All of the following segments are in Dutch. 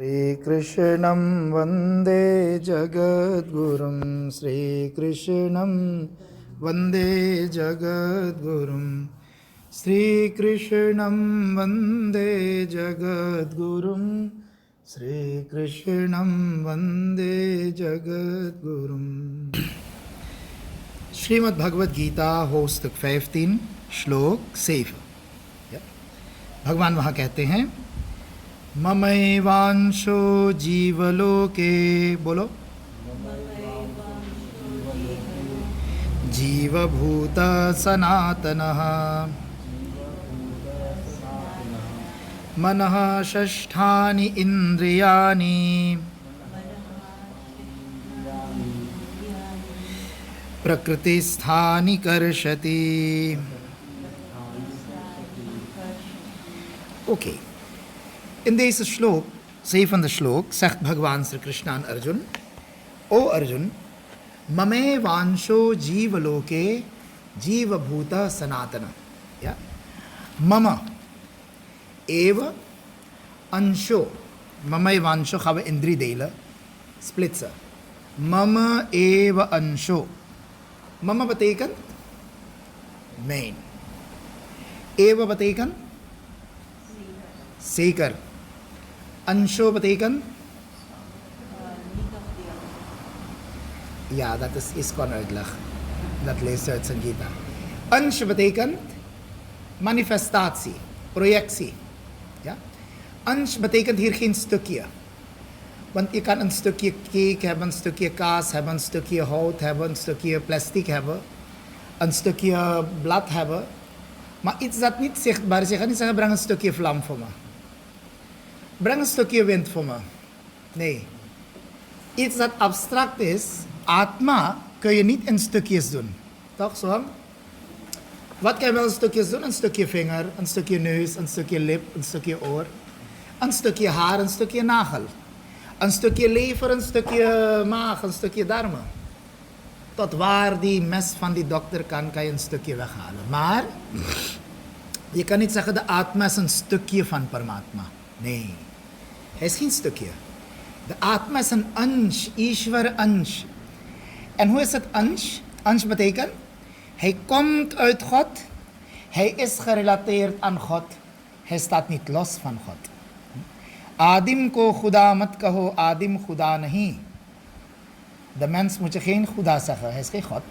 श्रीकृष्णं वन्दे जगद्गुरुं श्रीकृष्णं वन्दे जगद्गुरुं श्रीकृष्णं वन्दे जगद्गुरुं श्रीकृष्णं वन्दे जगद्गुरुं। श्रीमद् भगवद गीता होस्तक 15 श्लोक 7। भगवान वहाँ कहते हैं ममैवांशो जीवलोके, बोलो, जीवभूत सनातनः मनः षष्ठानि इन्द्रियाणि प्रकृतिस्थानि कर्षति। Okay. In deze shlok, 7e shlok, zegt Bhagavan Sri Krishna aan Arjun: O Arjun, mame vansho jivaloke jiva bhuta sanatana. Ja? Mama eva ansho. Mama vansho gaan we in 3 delen splitsen. Mama eva ansho. Mama betekent mijn. Eva betekent zeker. Ansho betekent? Ja, dat is ISKCON uitleg. Dat leest uit zijn Gita. Ansh betekent manifestatie, projectie. Ja? Ansh betekent hier geen stukje. Want je kan een stukje cake hebben, een stukje kaas hebben, een stukje hout hebben, een stukje plastic hebben, een stukje blad hebben. Maar iets dat niet zichtbaar is, je gaat niet zeggen, breng een stukje vlam voor me. Breng een stukje wind voor me. Nee. Iets dat abstract is, atma, kun je niet in stukjes doen. Toch zo? Wat kan je wel in stukjes doen? Een stukje vinger, een stukje neus, een stukje lip, een stukje oor. Een stukje haar, een stukje nagel. Een stukje lever, een stukje maag, een stukje darmen. Tot waar die mes van die dokter kan je een stukje weghalen. Maar je kan niet zeggen de atma is een stukje van Paramatma. Nee, hij is geen stukje. De atma is een ansh, Ishwar ansh. En hoe is het ansh? Ansh betekent, hij komt uit God, hij is gerelateerd aan God, hij staat niet los van God. Adim ko Khuda mat kaho, Adim Khuda nahi. De mens moet je geen Khuda zeggen, hij is geen God.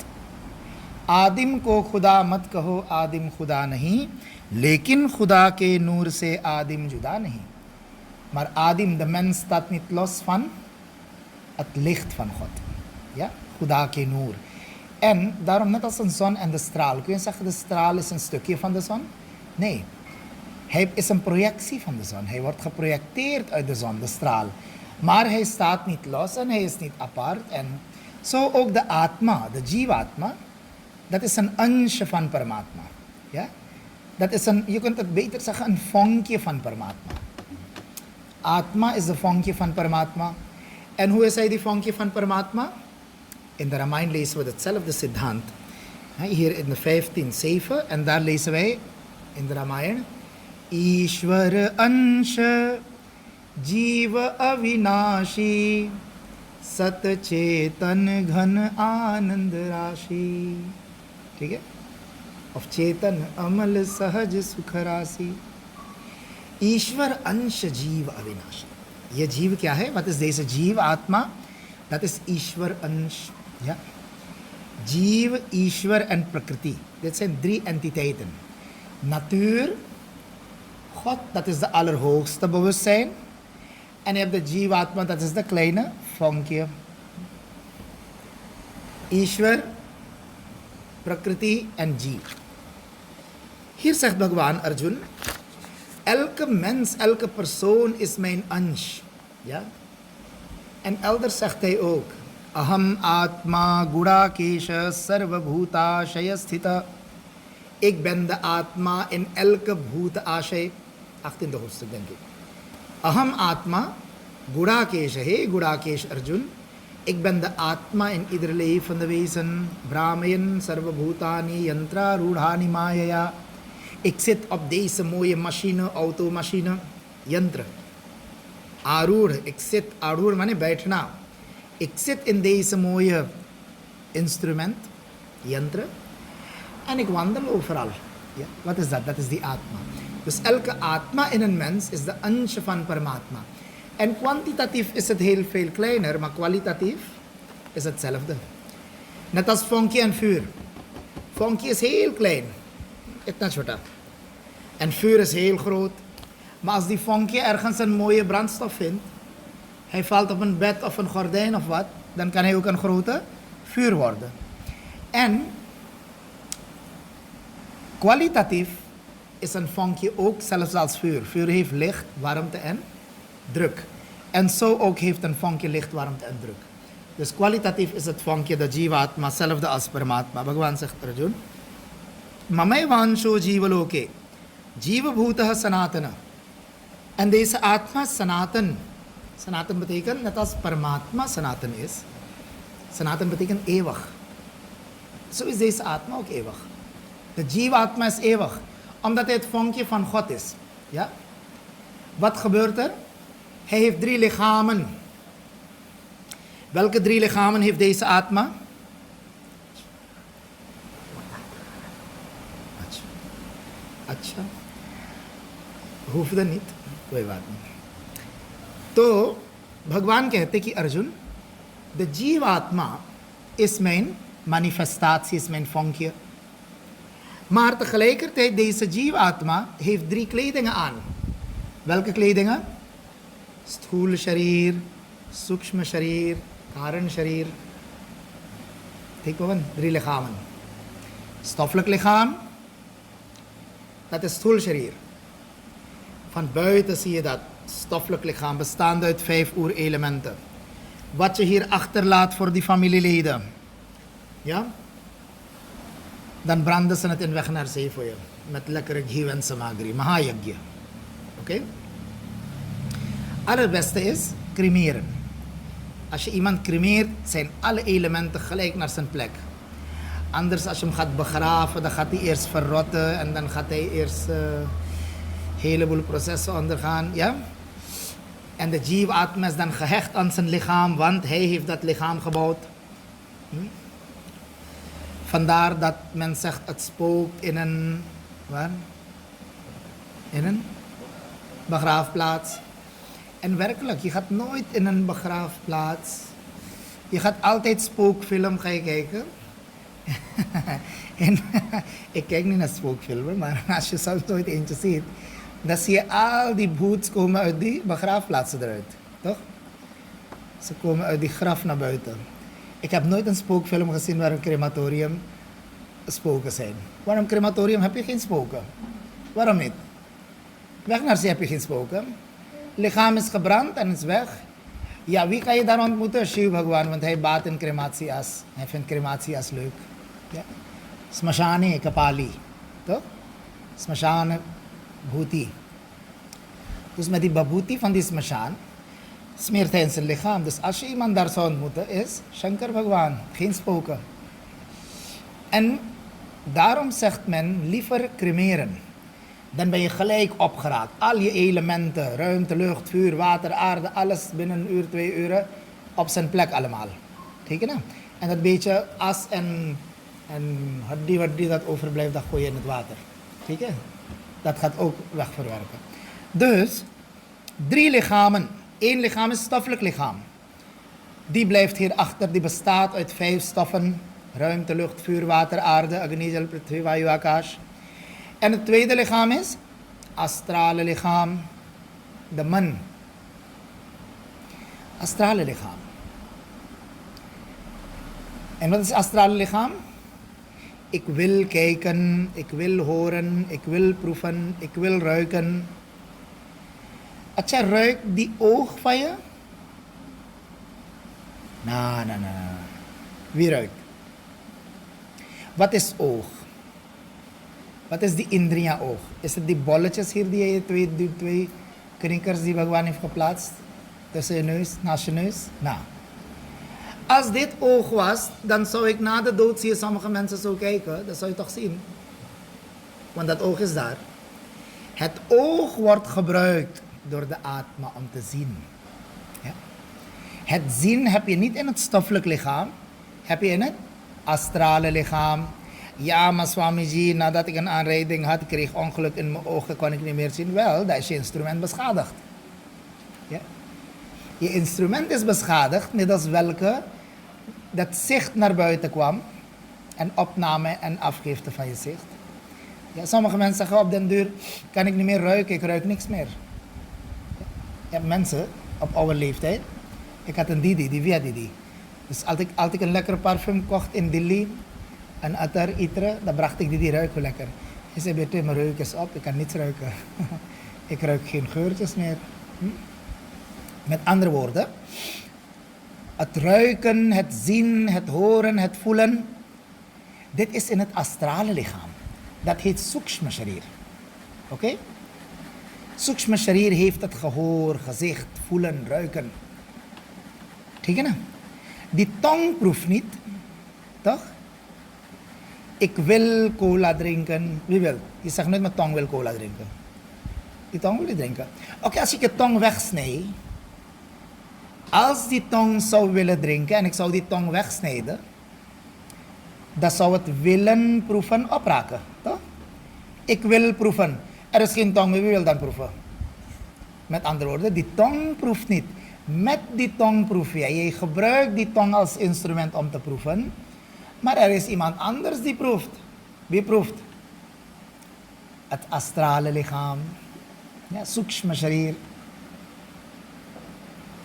Adim ko Khuda mat kaho, Adim Khuda nahi. Lekin Khuda ke noor se Adim juda nahi. Maar Adim, de mens, staat niet los van het licht van God. Ja? Khuda ke noor. En daarom net als een zon en de straal. Kun je zeggen de straal is een stukje van de zon? Nee. Hij is een projectie van de zon. Hij wordt geprojecteerd uit de zon, de straal. Maar hij staat niet los en hij is niet apart. En zo ook de Atma, de Jivatma, dat is een ansje van Paramatma. Ja? Dat is een, je kunt het beter zeggen, een vonkje van Paramatma. Atma is de vonkje van Paramatma. En hoe is hij die vonkje van Paramatma? In de Ramayana lezen we hetzelfde Siddhant. Hier in de 15:7 en daar lezen wij in de Ramayana: Ishwar ansha Jiva avinashi Sat chetan ghan anand rashi. ठीक है? Of chetan amal sahaj sukh rasi. ईश्वर अंश जीव अविनाशी. ये जीव क्या है? Wat is deze जीव आत्मा? Dat is ईश्वर अंश. Ja? जीव, ईश्वर en प्रकृति. Dit zijn 3 entiteiten. Natuur, God, dat is de allerhoogste bewustzijn. En je hebt de Jivatma, dat is de kleine vonkje. Ishwar, Prakriti en Jeev. Hier zegt Bhagavan Arjun, elke mens, elke persoon is mijn ansh. Ja? En elders zegt hij ook, Aham Atma Gudakesha Sarvabhuta Shayasthita. Ik ben de Atma in elke bhuta Ashay. 18e hoofdstuk denk ik. Aham Atma Gudakesha. Hey Gudakesh Arjun. Ik ben de Atma in ieder levende wezen. Brahmayan Sarvabhutani Yantra Rudhani Mayaya. Ik zit op deze mooie machine, automachine, yantra. Arur, ik zit, arur maane बैठना. Ik zit in deze mooie instrument, yantra, en ik wandel overal. Ja, wat is dat? Dat is die atma. Dus elke atma in een mens is de ansje van Paramatma. En kwantitatief is het heel veel kleiner, maar kwalitatief is hetzelfde. Net als vonkje en vuur. Vonkje is heel klein, itna chota. En vuur is heel groot. Maar als die vonkje ergens een mooie brandstof vindt, hij valt op een bed of een gordijn of wat, dan kan hij ook een grote vuur worden. En kwalitatief is een vonkje ook zelfs als vuur. Vuur heeft licht, warmte en druk. En zo ook heeft een vonkje licht, warmte en druk. Dus kwalitatief is het vonkje de Jivatma, hetzelfde als Paramatma. Bhagavan zegt Arjun, Mamai vansho jivaloke, jiva bhutaha sanatana. En deze atma is sanatan. Sanatan betekent net als Paramatma sanatan is. Sanatan betekent eeuwig. Zo is deze atma ook eeuwig. De Jivatma is eeuwig, omdat hij het vonkje van God is. Ja? Wat gebeurt er? Hij heeft 3 lichamen. Welke 3 lichamen heeft deze atma? Acha. Hoefde niet. कोई बात नहीं. तो भगवान कहते कि अर्जुन, de जीवात्मा is mijn manifestatie, is mijn vonkje. Maar tegelijkertijd, deze Jivatma heeft 3 kledingen aan. Welke kledingen? Sthula sharir, Sukshma sharir, Karan sharir. Kijk maar, 3 lichamen. Stoffelijk lichaam, dat is Sthula sharir. Van buiten zie je dat stoffelijk lichaam bestaande uit 5 oerelementen. Wat je hier achterlaat voor die familieleden. Ja? Dan branden ze het in weg naar zee voor je. Met lekkere ghee en samagri. Mahayagya. Oké? Allerbeste is cremeren. Als je iemand cremeert, zijn alle elementen gelijk naar zijn plek. Anders als je hem gaat begraven, dan gaat hij eerst verrotten. En dan gaat hij eerst heleboel processen ondergaan. Ja? En de Jivatma is dan gehecht aan zijn lichaam, want hij heeft dat lichaam gebouwd. Vandaar dat men zegt het spookt in een, waar? In een begraafplaats. En werkelijk, je gaat nooit in een begraafplaats. Je gaat altijd spookfilm ga je kijken. En, ik kijk niet naar spookfilmen, maar als je zelfs nooit eentje ziet, dan zie je al die boots komen uit die begraafplaatsen eruit. Toch? Ze komen uit die graf naar buiten. Ik heb nooit een spookfilm gezien waar een crematorium spoken zijn. Waarom crematorium heb je geen spoken? Waarom niet? Weg naar zee heb je geen spoken. Lichaam is gebrand en is weg. Ja, wie kan je daar ontmoeten? Shiv Bhagwan, want hij baat in crematieas. Hij vindt crematieas leuk. Ja. Smashane Kapali. Toch? Smashane Bhuti. Dus met die babuti van die smashan smeert hij in zijn lichaam. Dus als je iemand daar zou ontmoeten, is Shankar Bhagwan, geen spoken. En daarom zegt men liever cremeren. Dan ben je gelijk opgeraakt. Al je elementen, ruimte, lucht, vuur, water, aarde, alles binnen 1 uur, 2 uur op zijn plek allemaal. Kijk je nou? En dat beetje as en hardy dat overblijft, dat gooi je in het water. Kijk je? Dat gaat ook wegverwerken. Dus 3 lichamen. 1 lichaam is stoffelijk lichaam. Die blijft hier achter. Die bestaat uit 5 stoffen. Ruimte, lucht, vuur, water, aarde, Agni, Jal, Prithvi, Vayu, Akash. En het tweede lichaam is astrale lichaam. De man. Astrale lichaam. En wat is astrale lichaam? Ik wil kijken, ik wil horen, ik wil proeven, ik wil ruiken. Als je ruikt die oog van je? Nee. Wie ruikt? Wat is oog? Wat is die indriya oog? Is het die bolletjes hier die twee knikkers die Bhagwan heeft geplaatst? Tussen je neus, naast je neus? Nou. Als dit oog was, dan zou ik na de dood zie je sommige mensen zo kijken. Dat zou je toch zien. Want dat oog is daar. Het oog wordt gebruikt door de atma om te zien. Ja. Het zien heb je niet in het stoffelijk lichaam, heb je in het astrale lichaam. Ja, maar Swamiji, nadat ik een aanrijding had, kreeg ik ongeluk in mijn ogen, kon ik niet meer zien. Wel, dat is je instrument beschadigd. Ja. Je instrument is beschadigd, middels welke dat zicht naar buiten kwam en opname en afgifte van je zicht. Ja, sommige mensen zeggen op den duur kan ik niet meer ruiken, ik ruik niks meer. Je hebt mensen op oude leeftijd. Ik had een Didi, die via Didi. Dus als ik een lekkere parfum kocht in Delhi, een Attar, Itre, dan bracht ik die ruiken lekker. Hij zei, Bertie, mijn reuk is op, ik kan niets ruiken. Ik ruik geen geurtjes meer. Met andere woorden, het ruiken, het zien, het horen, het voelen, dit is in het astrale lichaam. Dat heet Sukshma Sharir. Oké? Sukshma Sharir heeft het gehoor, gezicht, voelen, ruiken. Tegen? Die tong proeft niet, toch? Ik wil cola drinken. Wie wil? Je zegt nooit mijn tong wil cola drinken. Die tong wil je drinken. Oké, als ik je tong wegsnijd. Als die tong zou willen drinken en ik zou die tong wegsnijden, dan zou het willen proeven opraken. Toch? Ik wil proeven. Er is geen tong meer, wie wil dan proeven? Met andere woorden, die tong proeft niet. Met die tong proef jij. Je gebruikt die tong als instrument om te proeven. Maar er is iemand anders die proeft. Wie proeft? Het astrale lichaam. Ja, Sukshma Sharir.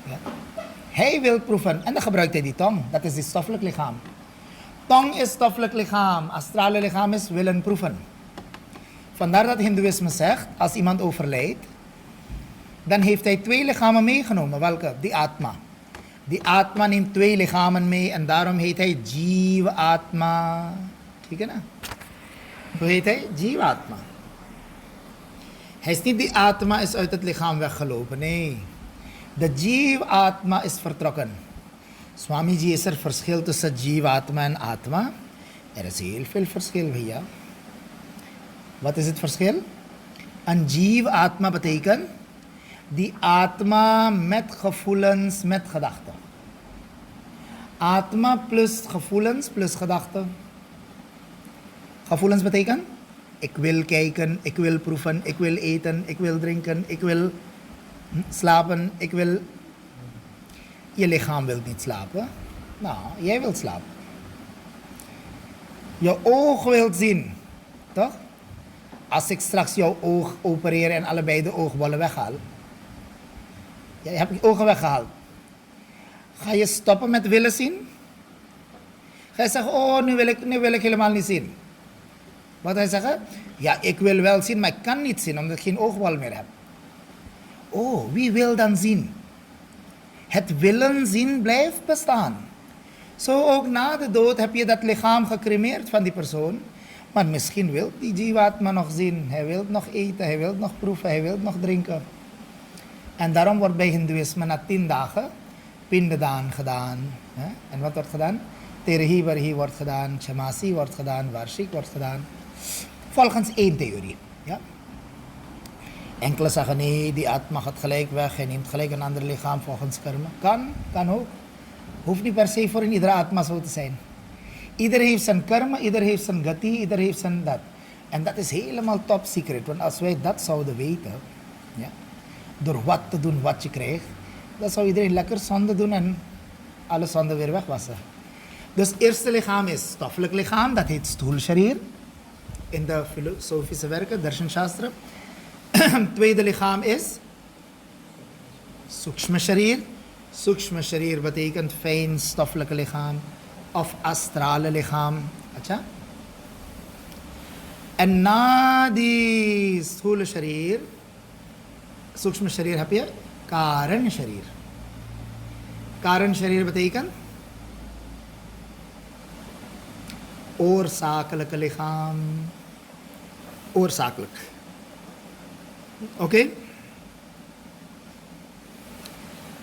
Ja. Hij wil proeven en dan gebruikt hij die tong. Dat is die stoffelijk lichaam. Tong is stoffelijk lichaam. Astrale lichaam is willen proeven. Vandaar dat Hindoeïsme zegt, als iemand overlijdt, dan heeft hij 2 lichamen meegenomen. Welke? Die Atma. Die Atma neemt 2 lichamen mee en daarom heet hij Jiva Atma. Kijk je nou? Hoe heet hij? Jiva Atma. Hij is niet die Atma is uit het lichaam weggelopen. Nee. De Jiva Atma is vertrokken. Swamiji, is er verschil tussen Jiva Atma en Atma? Er is heel veel verschil hier. Wat is het verschil? Een Jiva Atma betekent die Atma met gevoelens, met gedachten. Atma plus gevoelens plus gedachten. Gevoelens betekent, ik wil kijken, ik wil proeven, ik wil eten, ik wil drinken, ik wil slapen, ik wil... Je lichaam wil niet slapen. Nou, jij wilt slapen. Je oog wil zien, toch? Als ik straks jouw oog opereer en allebei de oogbollen weghaal. Je hebt je ogen weggehaald. Ga je stoppen met willen zien? Ga je zeggen, oh, nu wil ik helemaal niet zien. Wat ga je zeggen? Ja, ik wil wel zien, maar ik kan niet zien, omdat ik geen oogbal meer heb. Oh, wie wil dan zien? Het willen zien blijft bestaan. Zo ook na de dood heb je dat lichaam gecremeerd van die persoon. Maar misschien wil die Jivatma nog zien. Hij wil nog eten, hij wil nog proeven, hij wil nog drinken. En daarom wordt bij Hindoeïsme na 10 dagen Pindadaan gedaan. En wat wordt gedaan? Terehi Varhi wordt gedaan, Chamasi wordt gedaan, Varshik wordt gedaan. Volgens 1 theorie. Ja? Enkele zeggen nee, die Atma gaat gelijk weg, hij neemt gelijk een ander lichaam volgens karma. Kan ook. Hoeft niet per se voor in iedere Atma zo te zijn. Ieder heeft zijn karma, ieder heeft zijn gati, ieder heeft zijn dat. En dat is helemaal top secret, want als wij dat zouden weten, ja, door wat te doen wat je krijgt, dan zou iedereen lekker zonde doen en alle zonde weer wegwassen. Dus het eerste lichaam is stoffelijk lichaam, dat heet Sthul Sharir. In de filosofische werken, Darshan Shastra. Tweede lichaam is Sukshma Sharir. Sukshma Sharir betekent fijn stoffelijke lichaam of astrale lichaam. Acha? En na die Sthula Sharir, Sukshma Sharir heb je Karan Sharir. Karan Sharir betekent oorzakelijke lichaam. Oorzakelijk. Oké?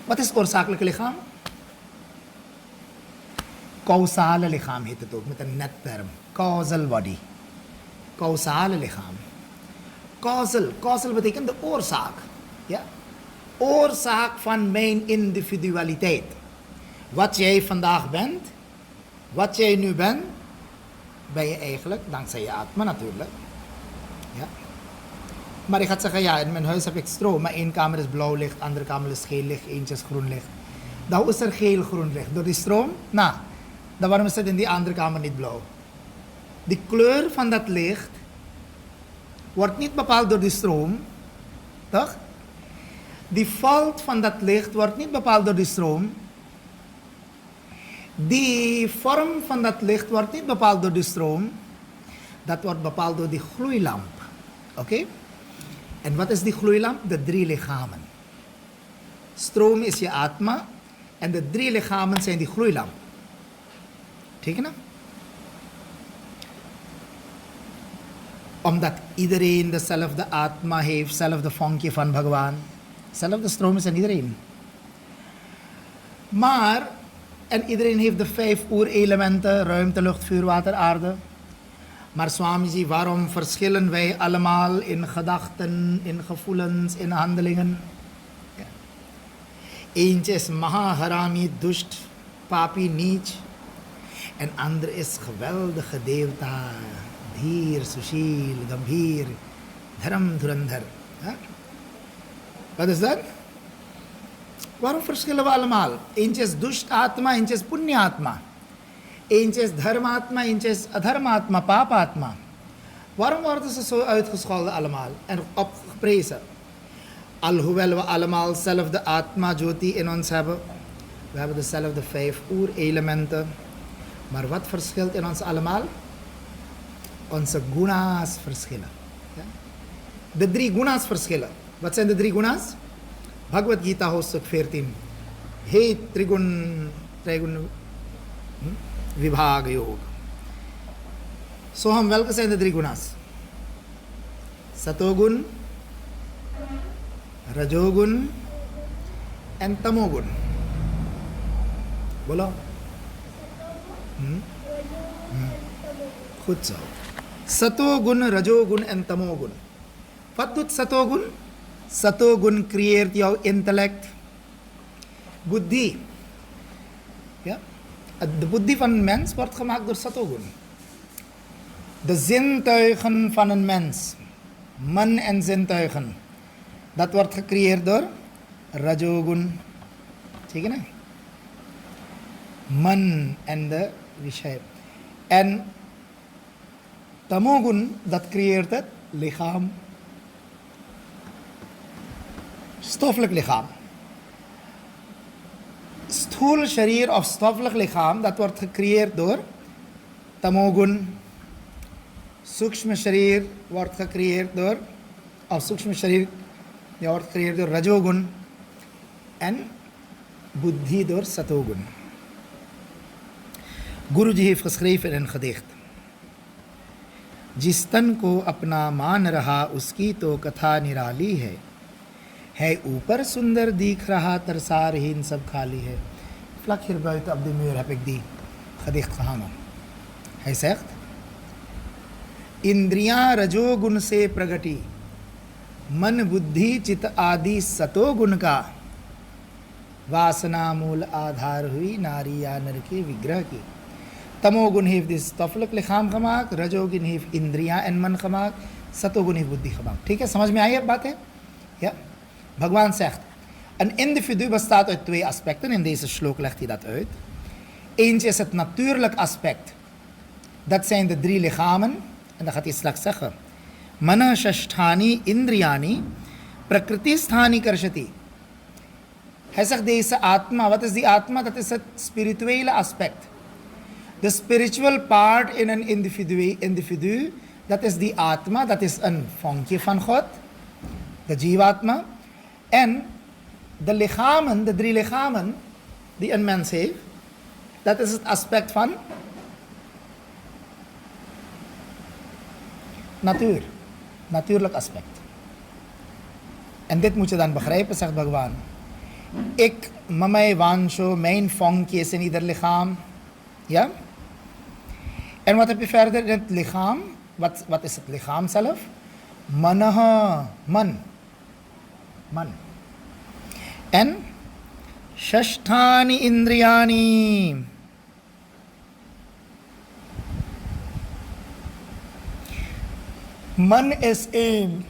Wat is oorzakelijke lichaam? Causale lichaam heet het ook, met een net term. Causal body. Causale lichaam. Causal betekent de oorzaak. Ja? oorzaak van mijn individualiteit. Wat jij vandaag bent, wat jij nu bent, ben je eigenlijk dankzij je atma natuurlijk. Ja. Maar je gaat zeggen, ja, in mijn huis heb ik stroom, maar één kamer is blauw licht, andere kamer is geel licht, eentje is groen licht. Dan is er geel-groen licht. Door die stroom? Nou, dan waarom is het in die andere kamer niet blauw? De kleur van dat licht wordt niet bepaald door die stroom, toch? Die valt van dat licht wordt niet bepaald door die stroom. Die vorm van dat licht wordt niet bepaald door die stroom. Dat wordt bepaald door die gloeilamp. Oké? En wat is die gloeilamp? De 3 lichamen. Stroom is je atma. En de 3 lichamen zijn die gloeilamp. Tekenen? Omdat iedereen dezelfde atma heeft, hetzelfde vonkje van Bhagavan. Hetzelfde stroom is in iedereen. Maar, en iedereen heeft de 5 oerelementen, ruimte, lucht, vuur, water, aarde. Maar Swamiji, waarom verschillen wij allemaal in gedachten, in gevoelens, in handelingen? Ja. Eentje is Mahaharami, Dusht, Papi, Neech. En ander is geweldige Devta, Dhir, Sushil, Gambhir, Dharam, Dhurandhar. Ja? Wat is dat? Waarom verschillen we allemaal? Eentje is Dusht Atma, eentje is Punyatma. Eentje is Dharmatma, eentje is Adharmatma, Papatma. Waarom worden ze zo uitgescholden allemaal en opgeprezen? Alhoewel we allemaal hetzelfde Atma, Jyoti in ons hebben. We hebben dezelfde 5 oerelementen. Maar wat verschilt in ons allemaal? Onze guna's verschillen. Ja? De 3 guna's verschillen. Wat zijn de 3 guna's? Bhagavad Gita hoofdstuk 14. Hey Trigun Vibhaga Yoga. Soham, welke zijn de 3 guna's? Satogun, Rajogun en Tamogun. Bolo. Goed zo. Satogun, Rajogun en Tamogun. Wat doet Satogun? Satogun creëert jouw intellect, buddhi. Ja? De buddhi van een mens wordt gemaakt door Satogun. De zintuigen van een mens, man en zintuigen, dat wordt gecreëerd door Rajogun. Zie je nou? Man en de Vishaya. En Tamogun, dat creëert het lichaam. Stoffelijk lichaam. Stoel sharir of stoffelijk lichaam, dat wordt gecreëerd door Tamogun. Sukshma sharir wordt gecreëerd door, of Sukshma sharir wordt gecreëerd door Rajogun. En Buddhi door Satogun. Guruji heeft geschreven in een gedicht. जिस तन को अपना मान रहा उसकी तो कथा निराली है ऊपर सुंदर दिख रहा तरसारहीन सब खाली है. Vlak hier buiten op de muur heb ik die gedicht gehangen. Hij zegt: इंद्रियां रजोगुण से प्रगटी, मन बुद्धि चित आदि सतोगुण का, वासना मूल आधार हुई नारी या नर के विग्रह की. Tamogun heeft dit stoffelijk lichaam gemaakt, Rajogun heeft indriya en man gemaakt, Satogun heeft buddhi gemaakt. ठीक है, समझ में आई है बात है? Ja? Bhagwan zegt, een individu bestaat uit 2 aspecten, in deze slok legt hij dat uit. Eentje is het natuurlijk aspect, dat zijn de 3 lichamen, en dat gaat hij straks zeggen. Mana shashthani indriyani prakritisthani karshati. Hij zegt deze atma, wat is die atma? Dat is het spirituele aspect. The spiritual part in een individu, dat is die atma, dat is een vonkje van God, de jivatma. En de lichamen, de 3 lichamen die een mens heeft, dat is het aspect van natuur, natuurlijk aspect. En dit moet je dan begrijpen, zegt Bhagavan. Ik, mamai vansho, mijn vonkje is in ieder lichaam. Ja? En wat heb je verder in het lichaam? Wat is het lichaam zelf? Manaha, man. En Shashtani Indriyani. Man is één.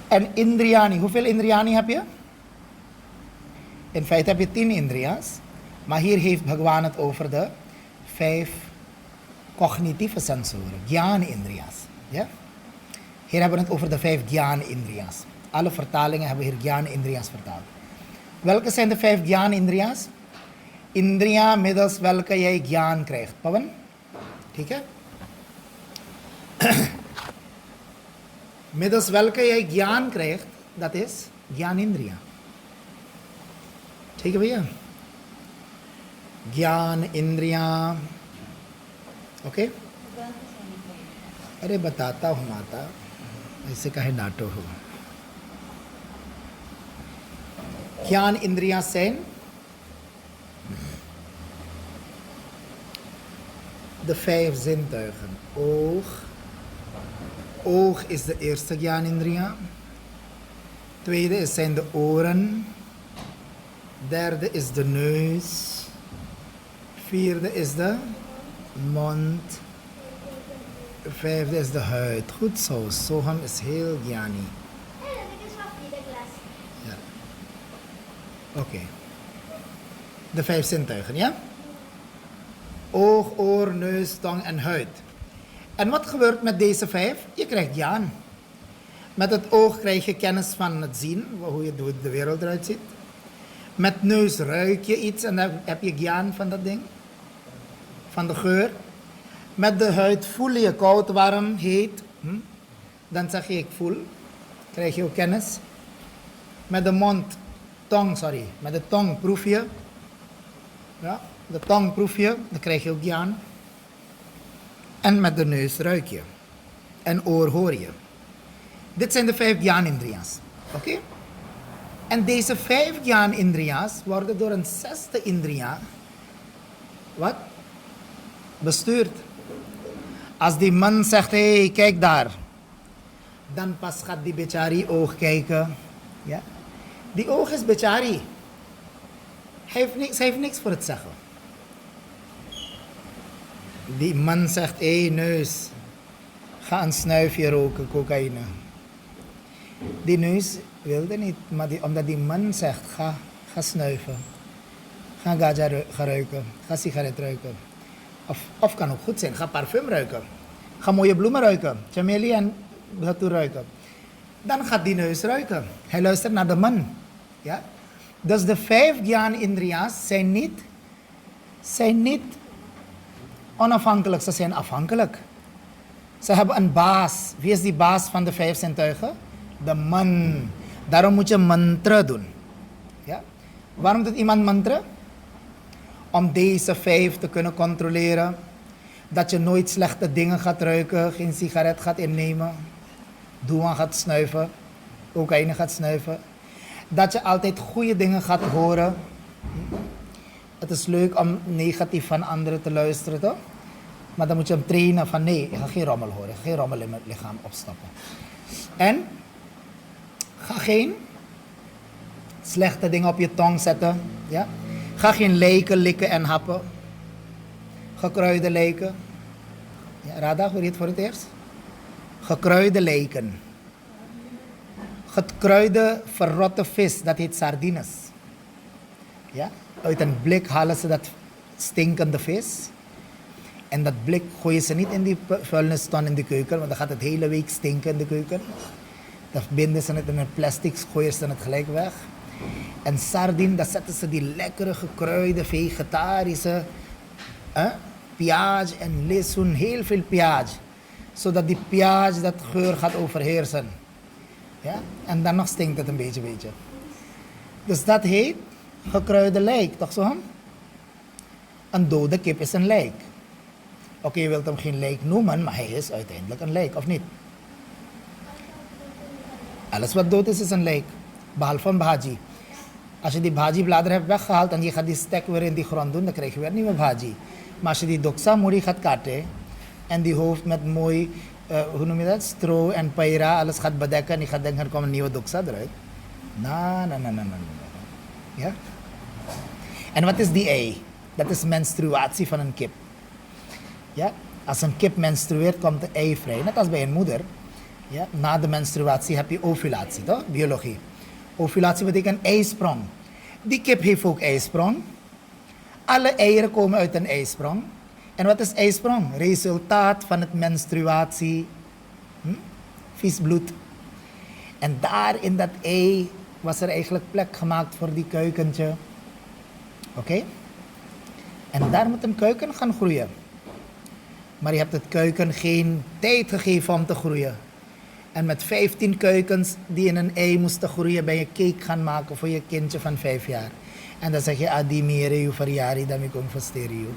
En Indriyani. Hoeveel Indriyani heb je? In feite heb je 10 Indriya's. Maar hier heeft Bhagwan het over de 5 cognitieve sensoren. Jnana Indriya's. Ja? Hier hebben we het over de 5 Jnana Indriya's. Alle vertalingen hebben hier Jnana Indriya's vertaald. Welke zijn de 5 Jnana Indriya's? Indriya middels welke jij Jnaan krijgt. Pawan? Oké? Middels welke jij Jnaan krijgt, dat is Jnanindriya. ठीक है भैया ज्ञान इंद्रियां ओके अरे बताता हूँ माता ऐसे कहे डांटो हो ज्ञान इंद्रियां zijn de 5 zintuigen. Oog is de eerste Jnanindriya. Tweede zijn de oren. Derde is de neus. Vierde is de mond. Vijfde is de huid. Goed zo. Soham is heel jnani. Ja. Oké. De 5 zintuigen, ja? Oog, oor, neus, tong en huid. En wat gebeurt met deze 5? Je krijgt jnaan. Met het oog krijg je kennis van het zien, hoe de wereld eruit ziet. Met neus ruik je iets en dan heb je jnaan van dat ding. Van de geur. Met de huid voel je koud, warm, heet. Dan zeg je ik voel. Krijg je ook kennis. Met de mond, met de tong proef je. Ja, de tong proef je, dan krijg je ook jnaan. En met de neus ruik je. En oor hoor je. Dit zijn de 5 Jnanindriya's. Oké? En deze 5 Jnanindriya's worden door een 6e Indriya wat? Bestuurd. Als die man zegt, hé, kijk daar. Dan pas gaat die bechari oog kijken. Ja? Die oog is bechari. Hij heeft niks voor het zeggen. Die man zegt, hé, neus. Ga een snuifje roken, cocaïne. Die neus wilde niet, maar omdat die man zegt, ga snuiven. Ga gaja ruiken. Ga sigaret ruiken. Of kan ook goed zijn, ga parfum ruiken. Ga mooie bloemen ruiken. Chameli en hatu ruiken. Dan gaat die neus ruiken. Hij luistert naar de man. Ja? Dus de 5 Jnanindriya's zijn niet onafhankelijk, ze zijn afhankelijk. Ze hebben een baas. Wie is die baas van de 5 zintuigen? De man. Daarom moet je mantra doen. Ja? Waarom doet iemand mantra? Om deze 5 te kunnen controleren. Dat je nooit slechte dingen gaat ruiken, geen sigaret gaat innemen, doewan gaat snuiven, cocaïne gaat snuiven. Dat je altijd goede dingen gaat horen. Het is leuk om negatief van anderen te luisteren, toch? Maar dan moet je hem trainen van nee, ik ga geen rommel horen. Ik ga geen rommel in mijn lichaam opstappen. En ga geen slechte dingen op je tong zetten. Ja? Ga geen lijken likken en happen. Gekruide lijken. Ja, Radha, hoor je het voor het eerst? Gekruide lijken. Gekruide verrotte vis, dat heet sardines. Ja? Uit een blik halen ze dat stinkende vis. En dat blik gooien ze niet in die vuilniston in de keuken, want dan gaat het hele week stinken in de keuken. Dan binden ze het in een plastic, gooien ze het gelijk weg. En sardine, dan zetten ze die lekkere gekruide vegetarische piage en lesoen, heel veel piage. Zodat die piage dat geur gaat overheersen. Ja? En dan nog stinkt het een beetje. Dus dat heet gekruide lijk, toch zo? Een dode kip is een lijk. Oké, je wilt hem geen lijk noemen, maar hij is uiteindelijk een lijk, of niet? Alles wat dood is, is een lijk. Behalve een bhaji. Als je die bhaji-bladeren hebt weggehaald en je gaat die stek weer in die grond doen, dan krijg je weer nieuwe bhaji. Maar als je die doksa muri gaat katen en die hoofd met mooi, hoe noem je dat, stro en paira, alles gaat bedekken en je gaat denken, er komt een nieuwe doksa eruit. No, no, no, no, no, no. Ja? En wat is die ei? Dat is menstruatie van een kip. Ja? Als een kip menstrueert, komt de ei vrij. Net als bij een moeder. Ja? Na de menstruatie heb je ovulatie, toch? Biologie. Ovulatie betekent eisprong. Die kip heeft ook eisprong. Alle eieren komen uit een eisprong. En wat is eisprong? Resultaat van het menstruatie. Vies bloed. En daar in dat ei was er eigenlijk plek gemaakt voor die kuikentje. Oké? En daar moet een kuiken gaan groeien. Maar je hebt het kuiken geen tijd gegeven om te groeien. En met 15 kuikens die in een ei moesten groeien, ben je cake gaan maken voor je kindje van 5 jaar. En dan zeg je, adimere je verjari, dan ik investeer je.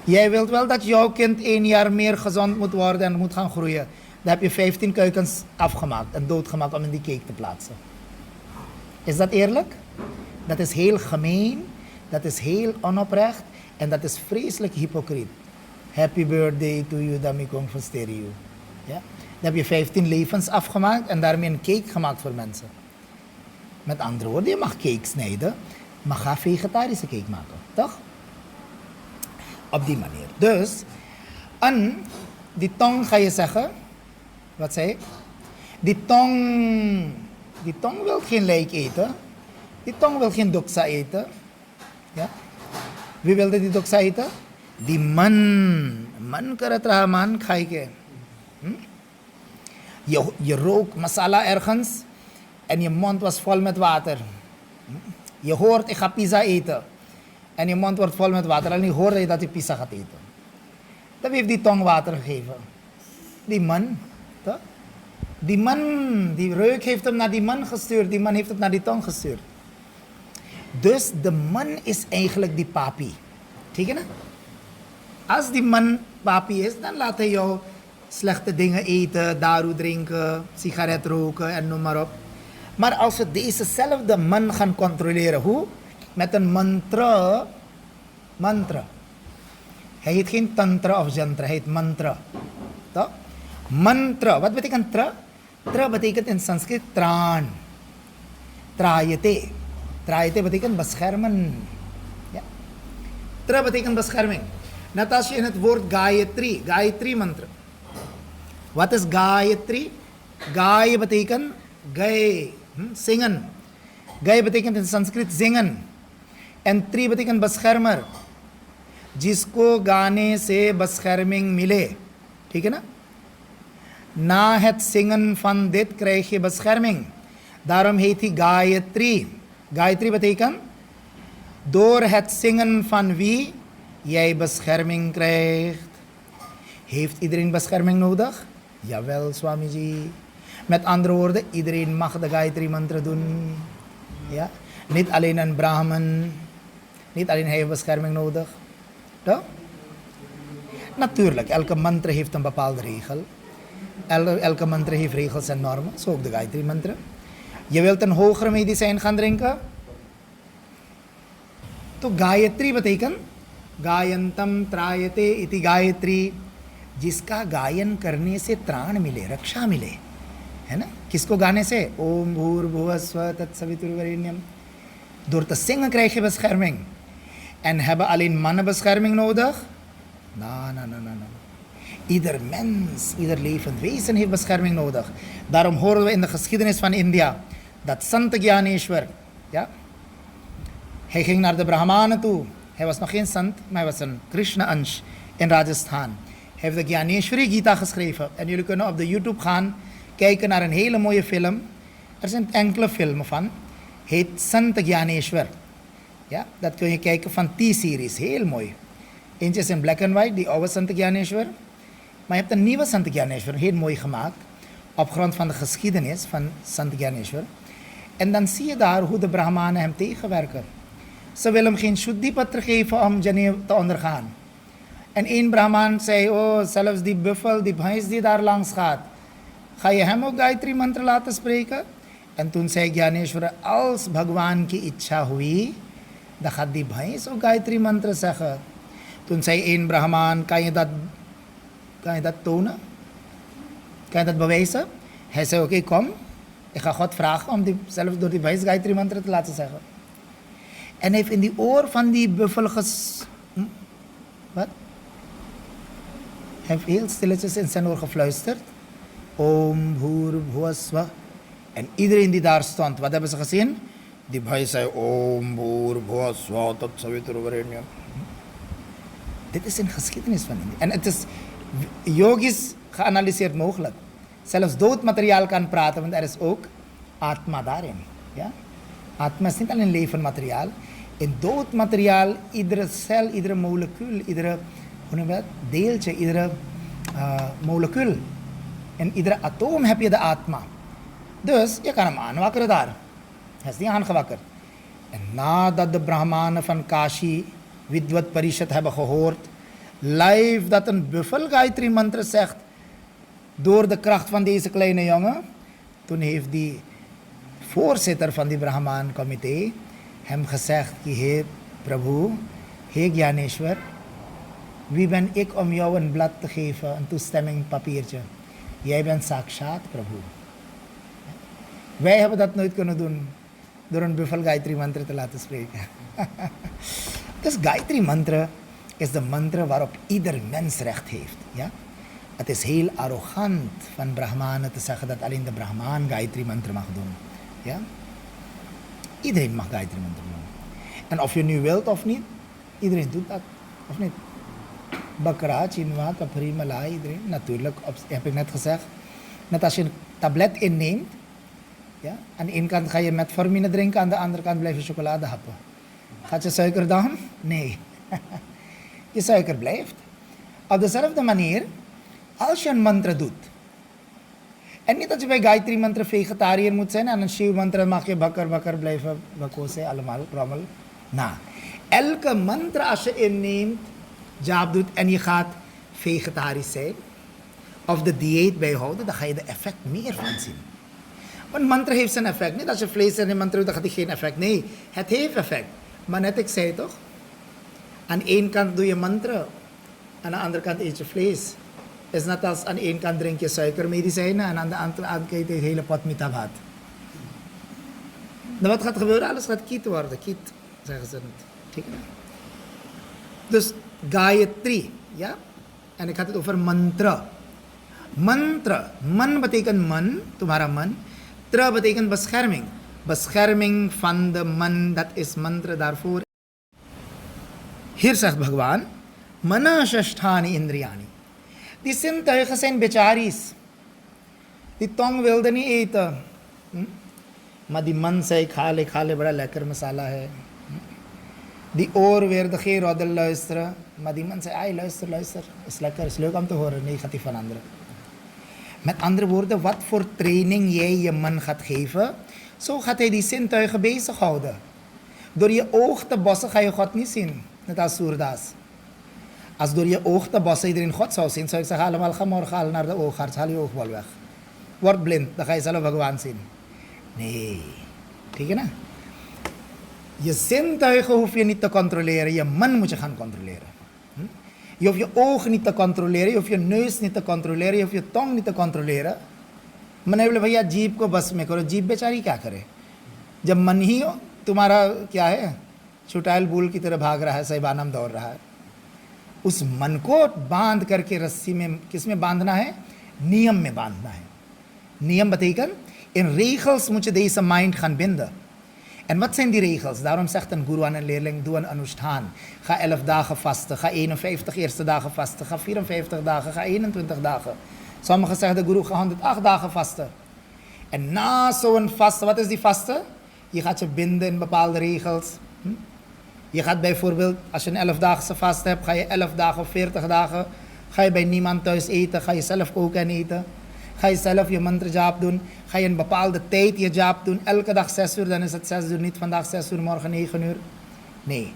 Jij wilt wel dat jouw kind 1 jaar meer gezond moet worden en moet gaan groeien. Dan heb je 15 kuikens afgemaakt en doodgemaakt om in die cake te plaatsen. Is dat eerlijk? Dat is heel gemeen, dat is heel onoprecht en dat is vreselijk hypocriet. Happy birthday to you, dan ik investeer je. Ja? Dan heb je 15 levens afgemaakt en daarmee een cake gemaakt voor mensen. Met andere woorden, je mag cake snijden, maar ga vegetarische cake maken, toch? Op die manier. Dus, en die tong ga je zeggen, wat zei ik? Die tong wil geen lijk eten. Die tong wil geen doksa eten. Ja? Wie wilde die doksa eten? Die man. Man karatra man khaike. Je rook masala ergens en je mond was vol met water. Je hoort, ik ga pizza eten. En je mond wordt vol met water en je hoort dat je pizza gaat eten. Dan heeft die tong water gegeven. Die man. Toch? Die man, die reuk heeft hem naar die man gestuurd. Die man heeft het naar die tong gestuurd. Dus de man is eigenlijk die papi. Kijk je nou? Als die man papi is, dan laat hij jou slechte dingen eten, daru drinken, sigaret roken en noem maar op. Maar als we dezezelfde man gaan controleren, hoe? Met een mantra. Mantra. Hij heet geen tantra of jantra, hij heet mantra. Toch? Mantra. Wat betekent tra? Tra betekent in Sanskrit traan. Trayate. Trayate betekent beschermen. Ja. Tra betekent bescherming. Net als je in het woord Gayatri. Gayatri mantra. Wat is Gayatri? Gaya betekent gay. Zingen. Gaya betekent in Sanskrit zingen. En tri betekent beschermer. Jisko gaane se bescherming mile. ठीक है ना? Na het zingen van dit krijg je bescherming. Daarom heet hij Gayatri. Gayatri betekent door het zingen van wie jij bescherming krijgt. Heeft iedereen bescherming nodig? Jawel, Swamiji. Met andere woorden, iedereen mag de Gayatri mantra doen. Ja? Niet alleen een Brahman. Niet alleen hij heeft bescherming nodig. Toch? Natuurlijk, elke mantra heeft een bepaalde regel. Elke mantra heeft regels en normen. Zo ook de Gayatri mantra. Je wilt een hogere medicijn gaan drinken? तो गायत्री betekent गायंतम त्रायते इति गायत्री, जिसका गायन करने से त्राण मिले, रक्षा मिले, है ना? किसको गाने से? ओम भूर्भुवस्व तत्सवितुर्वरेण्यम. Door te zingen krijg je bescherming. En hebben alleen mannen bescherming nodig? Nee. Ieder mens, ieder levend wezen heeft bescherming nodig. Daarom horen we in de geschiedenis van India dat Sant Gyaneshwar, ja, hij ging naar de Brahmanen toe. Hij was nog geen sant, maar hij was een Krishna-ansh in Rajasthan. Hij heeft de Gyaneshwari Gita geschreven. En jullie kunnen op de YouTube gaan kijken naar een hele mooie film. Er zijn enkele filmen van. Heet Sant Gyaneshwar. Ja, dat kun je kijken van T-series. Heel mooi. Eentje is in black and white, die oude Sant Gyaneshwar. Maar je hebt een nieuwe Sant Gyaneshwar, heel mooi gemaakt. Op grond van de geschiedenis van Sant Gyaneshwar. En dan zie je daar hoe de Brahmanen hem tegenwerken. Ze willen hem geen Shuddhipatra geven om Jani te ondergaan. En één Brahman zei, oh, zelfs die buffel, die bhais die daar langs gaat, ga je hem ook Gayatri mantra laten spreken? En toen zei Gyaneshwara, als Bhagwan ki icha hui, dan gaat die bhais ook Gayatri mantra zeggen. Toen zei één Brahman, kan je dat tonen? Kan je dat bewijzen? Hij zei, oké, kom. Ik ga God vragen om zelfs door die wijs Gayatri mantra te laten zeggen. En hij heeft in die oor van die buffel wat? Hij heeft heel stilletjes in zijn oor gefluisterd. Om Bhur Bhuvaswa. En iedereen die daar stond, wat hebben ze gezien? Die bhai zei, Om Bhur Bhuvaswa, Tat Savitarvarenyam. Dit is een geschiedenis van India. En het is yogisch geanalyseerd mogelijk. Zelfs dood materiaal kan praten, want er is ook Atma daarin. Ja? Atma is niet alleen levend materiaal. In dood materiaal, iedere cel, iedere molecuul, iedere deeltje, iedere molecuul. In iedere atoom heb je de Atma. Dus je kan hem aanwakkeren daar. Hij is niet aangewakkerd. En nadat de Brahmanen van Kashi Vidvat Parishad hebben gehoord, live dat een buffel Gayatri mantra zegt, door de kracht van deze kleine jongen, toen heeft die voorzitter van die Brahman comité hem gezegd, He Prabhu, He Gyaneshwar, wie ben ik om jou een blad te geven, een toestemming papiertje? Jij bent Sakshat Prabhu. Wij hebben dat nooit kunnen doen door een buffel Gayatri mantra te laten spreken. Dus Gayatri mantra is de mantra waarop ieder mens recht heeft. Ja? Het is heel arrogant van Brahmanen te zeggen dat alleen de Brahman Gayatri mantra mag doen. Ja? Iedereen mag Gayatri mantra doen. En of je nu wilt of niet, iedereen doet dat. Of niet? Bakra, Chinwa, Kapri, Malai, iedereen. Natuurlijk, heb ik net gezegd. Net als je een tablet inneemt, ja? Aan de ene kant ga je metformine drinken, aan de andere kant blijf je chocolade happen. Gaat je suiker down? Nee. Je suiker blijft. Op dezelfde manier, als je een mantra doet. En niet dat je bij Gayatri mantra vegetariër moet zijn en een Shiv mantra mag je bakker blijven, bakose, allemaal, rommel. Nou, elke mantra als je inneemt, jaap doet en je gaat vegetarisch zijn, of de dieet bijhouden, dan ga je de effect meer van zien. Want mantra heeft zijn effect. Niet als je vlees in een mantra doet, dan gaat hij geen effect. Nee, het heeft effect. Maar net ik zei toch, aan de ene kant doe je mantra, aan de andere kant eet je vlees. Het is net als aan de ene kant drink je suikermedicijnen en aan de andere kant eet je een hele pot mitabat. Nou, wat gaat gebeuren? Alles gaat kiet worden. Kiet, zeggen ze niet. Dus Gayatri, ja? En ik had het over mantra. Mantra. Man betekent man, tumhara man. Tra betekent bescherming. Bescherming van de man, dat is mantra daarvoor. Hier zegt Bhagwan, Mana Shasthani Indriyani. Die zintuigen zijn becharis. Die tong wilde niet eten. Maar die man zei, ik haal bada lekker masala hai. Die oor wilde geen roddel luisteren. Maar die man zei, ai, luister, is lekker, is leuk om te horen, negatief van anderen. Met andere woorden, wat voor training jij je man gaat geven, zo gaat hij die zintuigen bezighouden. Door je oog te bossen ga je God niet zien. Net als Soerdas. Als door je oog te bossen iedereen God zou zien, zou ik zeggen, allemaal ga morgen al naar de oogarts, haal je oogbal weg. Word blind, dan ga je zelf Bhagwan zien. Nee. Kijk je nou? Je zintuigen hoef je niet te controleren, je man moet je gaan controleren. Je hoeft je ogen niet te controleren, je hoeft je neus niet te controleren, je hoeft je tong niet te controleren. मैंने बोले भैया जीप को बस में करो, जीप बेचारी क्या करे जब मन ही तुम्हारा क्या है छुटाइल बुल की तरह भाग रहा है, सैबानम दौड़ रहा है. उस मन को बांध करके रस्सी में किस में बांधना है? नियम में बांधना है. Niयम betekent in regels moet je deze mind gaan binden. En wat zijn die regels? Daarom zegt een guru aan een leerling, doe een anushthan. Ga 11 dagen vasten, ga 51 eerste dagen vasten, ga 54 dagen, ga 21 dagen. Sommigen zeggen de guru, ga 108 dagen vasten. En na zo'n vasten, wat is die vasten? Je gaat je binden in bepaalde regels. Je gaat bijvoorbeeld, als je een 11-daagse vast hebt, ga je 11 dagen of 40 dagen, ga je bij niemand thuis eten, ga je zelf koken en eten. Ga je zelf je mantra jaap doen, ga je een bepaalde tijd je jaap doen, elke dag 6 uur, dan is het 6 uur, niet vandaag 6 uur, morgen 9 uur. Nee,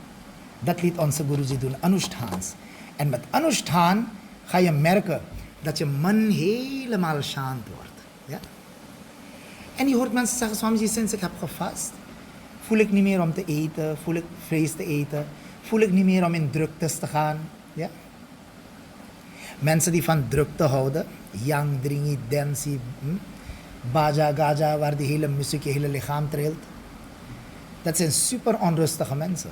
dat liet onze Guruji doen, anusthans. En met anushthan ga je merken dat je man helemaal shaant wordt. Ja? En je hoort mensen zeggen, Swamiji, sinds ik heb gevast, voel ik niet meer om te eten, voel ik vrees te eten, voel ik niet meer om in druktes te gaan. Ja? Mensen die van drukte houden, yang, dringi, dansi, baja, gaja, waar die hele muziek je hele lichaam trilt. Dat zijn super onrustige mensen.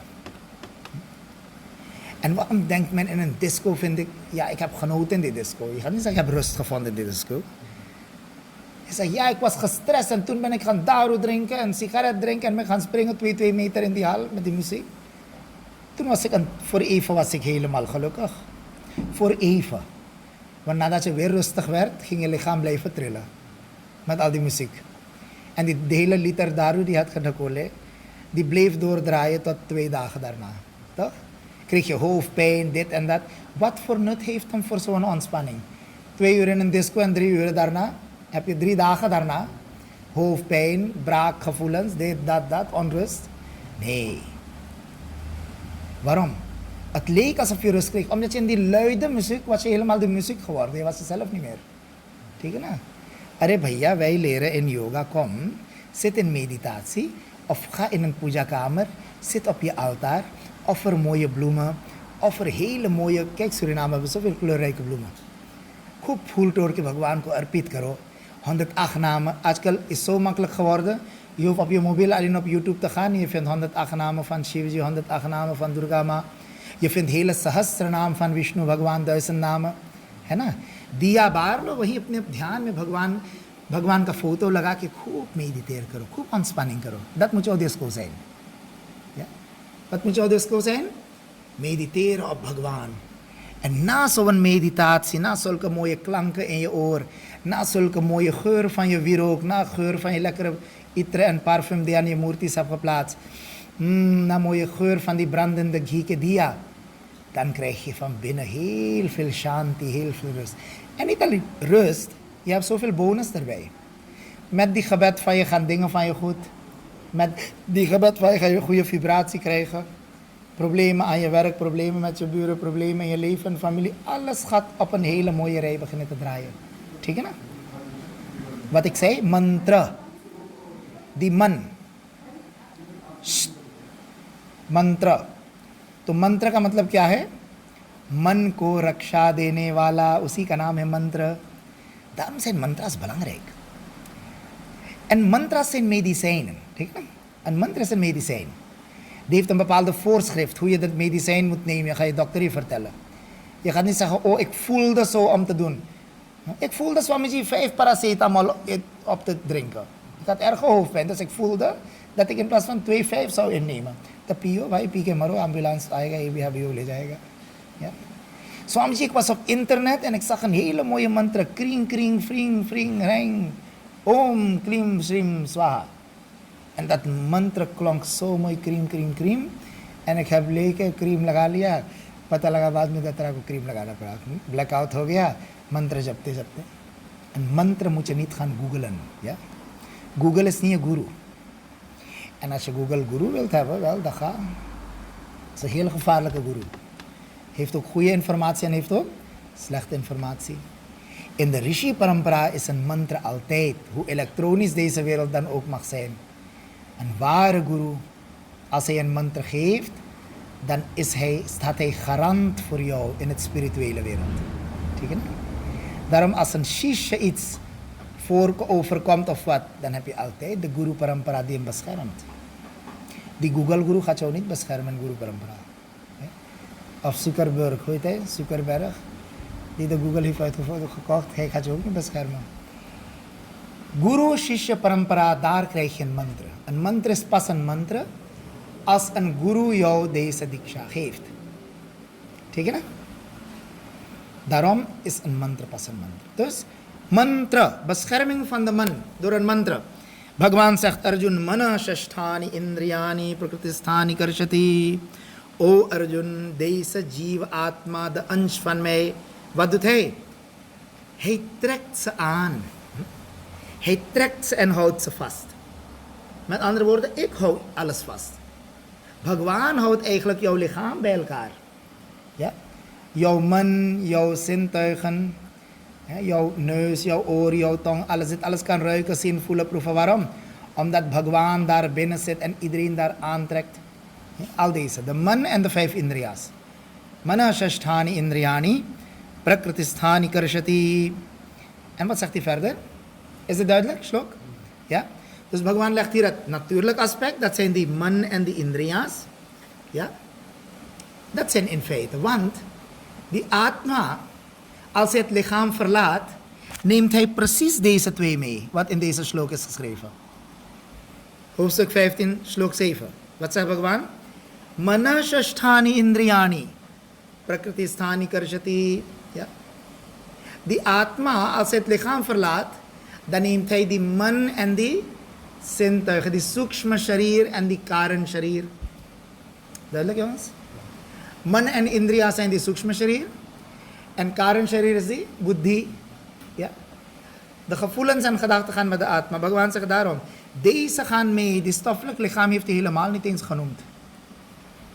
En waarom denkt men in een disco, vind ik, ja, ik heb genoten in die disco. Je gaat niet zeggen, ik heb rust gevonden in die disco. Je zegt, ja, ik was gestrest en toen ben ik gaan daru drinken en sigaret drinken en ben gaan springen 2 meter in die hal met die muziek. Toen was ik, voor even was ik helemaal gelukkig. Voor even. Want nadat je weer rustig werd, ging je lichaam blijven trillen. Met al die muziek. En die hele liter daru die had gedekole, die bleef doordraaien tot 2 dagen daarna. Toch? Kreeg je hoofdpijn, dit en dat. Wat voor nut heeft hem voor zo'n ontspanning? 2 uur in een disco en 3 uur daarna. Heb je 3 dagen daarna hoofdpijn, braakgevoelens, dit, dat, onrust? Nee. Waarom? Het leek alsof je rust kreeg, omdat je in die luide muziek was je helemaal de muziek geworden. Je was er zelf niet meer. Tegen na. Arre bhaiya, wij leren in yoga, kom, zit in meditatie, of ga in een puja-kamer, zit op je altaar, offer mooie bloemen, offer hele mooie, kijk Suriname hebben zoveel kleurrijke bloemen. खूब फूल तोड़ के भगवान को अर्पित करो 108 namen. Aajkal is zo makkelijk geworden. Je hoeft op je mobiel alleen op YouTube te gaan. Je vindt 108 namen van Shivji, 108 namen van Durga Ma. Je vindt hele सहस्त्र नाम van Vishnu भगवान 1000 namen. है ना? दिया बार लो वहीं अपने ध्यान में भगवान का फोटो लगा के खूब मेडिटेट करो, खूब ontspanning करो. Dat moet jouw disco zijn. Ja? Wat moet jouw disco zijn? Mediteren op Bhagwan. En na zo'n meditatie, na zulke mooie klanken in je oor, na zulke mooie geur van je wierook, na geur van je lekkere itre en parfum die aan je moerties hebt geplaatst, na mooie geur van die brandende ghee ke diya, dan krijg je van binnen heel veel shanti, heel veel rust. En niet alleen rust, je hebt zoveel bonus erbij. Met die gebed van je gaan dingen van je goed. Met die gebed van je ga je goede vibratie krijgen. Problemen aan je werk, problemen met je buren, problemen in je leven en familie. Alles gaat op een hele mooie rij beginnen te draaien. ठीक है ना? Wat ik zei, mantra. Die man. मंत्र. तो मंत्र का मतलब क्या है? मन को रक्षा देने वाला, उसी का नाम है मंत्र. Daarom zijn mantra's belangrijk. En mantra's zijn medicijnen. Een mantra is een medicijn. Die heeft een bepaalde voorschrift hoe je dat medicijn moet nemen. Je gaat je dokter je vertellen. Je gaat niet zeggen, oh ik voelde zo om te doen. Ik voelde Swamiji 5 paracetamol op te drinken. Ik had erge hoofdpijn, dus ik voelde dat ik in plaats van 2, 5 zou innemen. Dan piyo, bhai pie ke maro, ambulance aayega, je bhi abhi le jayega. Ja. Swamiji, ik was op internet en ik zag een hele mooie mantra. Kring, kring, fring, fring, ring. Om, klim, shrim, swaha. En dat mantra klonk zo mooi, cream, cream, cream. En ik heb लेके cream लगा लिया. पता लगा बाद में 10 तरह को cream लगाना पड़ा. Blackout हो गया मंत्र जपते जपते. En mantra moet je niet gaan googlen. Ja? Google is niet je guru. En als je Google guru wilt hebben, wel, dan ga. Het is een heel gevaarlijke guru. Heeft ook goede informatie en heeft ook slechte informatie. In de Rishi Parampara is een mantra altijd, hoe elektronisch deze wereld dan ook mag zijn. Een ware guru, als hij een mantra geeft, dan staat hij garant voor jou in het spirituele wereld. Daarom als een shishya iets overkomt of wat, dan heb je altijd de guru parampara die hem beschermt. Die Google guru gaat jou niet beschermen, guru parampara. Of Zuckerberg, hoe heet hij? Zuckerberg, die de Google heeft gekocht, hij gaat jou ook niet beschermen. Guru Shishya Parampara, daar krijg je een mantra. Een mantra is pas een mantra als een guru jou deze diksha geeft. ठीक है ना? Daarom is een mantra pas een mantra. Dus mantra, bescherming van de man door een mantra. Bhagwan zegt Arjun, mana shasthani indriyani prakritisthani karshati. O Arjun, deze jiva atma, de ansh van mij, wat doet hij? Hij trekt ze aan. Hij trekt ze en houdt ze vast. Met andere woorden, ik hou alles vast. Bhagwan houdt eigenlijk jouw lichaam bij elkaar. Ja? Jouw man, jouw zintuigen, ja, jouw neus, jouw oor, jouw tong, alles kan ruiken, zien, voelen, proeven. Waarom? Omdat Bhagwan daar binnen zit en iedereen daar aantrekt. Ja, al deze, de man en de 5 indriya's. Mana shasthani indriyani, prakritisthani karshati. En wat zegt hij verder? Is het duidelijk, Shlok? Ja? Dus Bhagwan legt hier het natuurlijk aspect, dat zijn die man en die indriya's. Ja? Dat zijn in feite, want die atma, als hij het lichaam verlaat, neemt hij precies deze twee mee, wat in deze shlok is geschreven. Hoofdstuk 15, shlok 7. Wat zegt Bhagwan? Manashasthani indriyani, prakriti sthani karshati. Ja? Die atma, als hij het lichaam verlaat, dan neemt hij die man en die zintuigen, die sukshma sharir en die karan sharir. Duidelijk jongens? Man en indriya zijn die sukshma sharir en karan sharir is die buddhi. Ja? De gevoelens en gedachten gaan met de atma. Bhagwan zegt daarom, deze gaan mee, die stoffelijk lichaam heeft hij helemaal niet eens genoemd.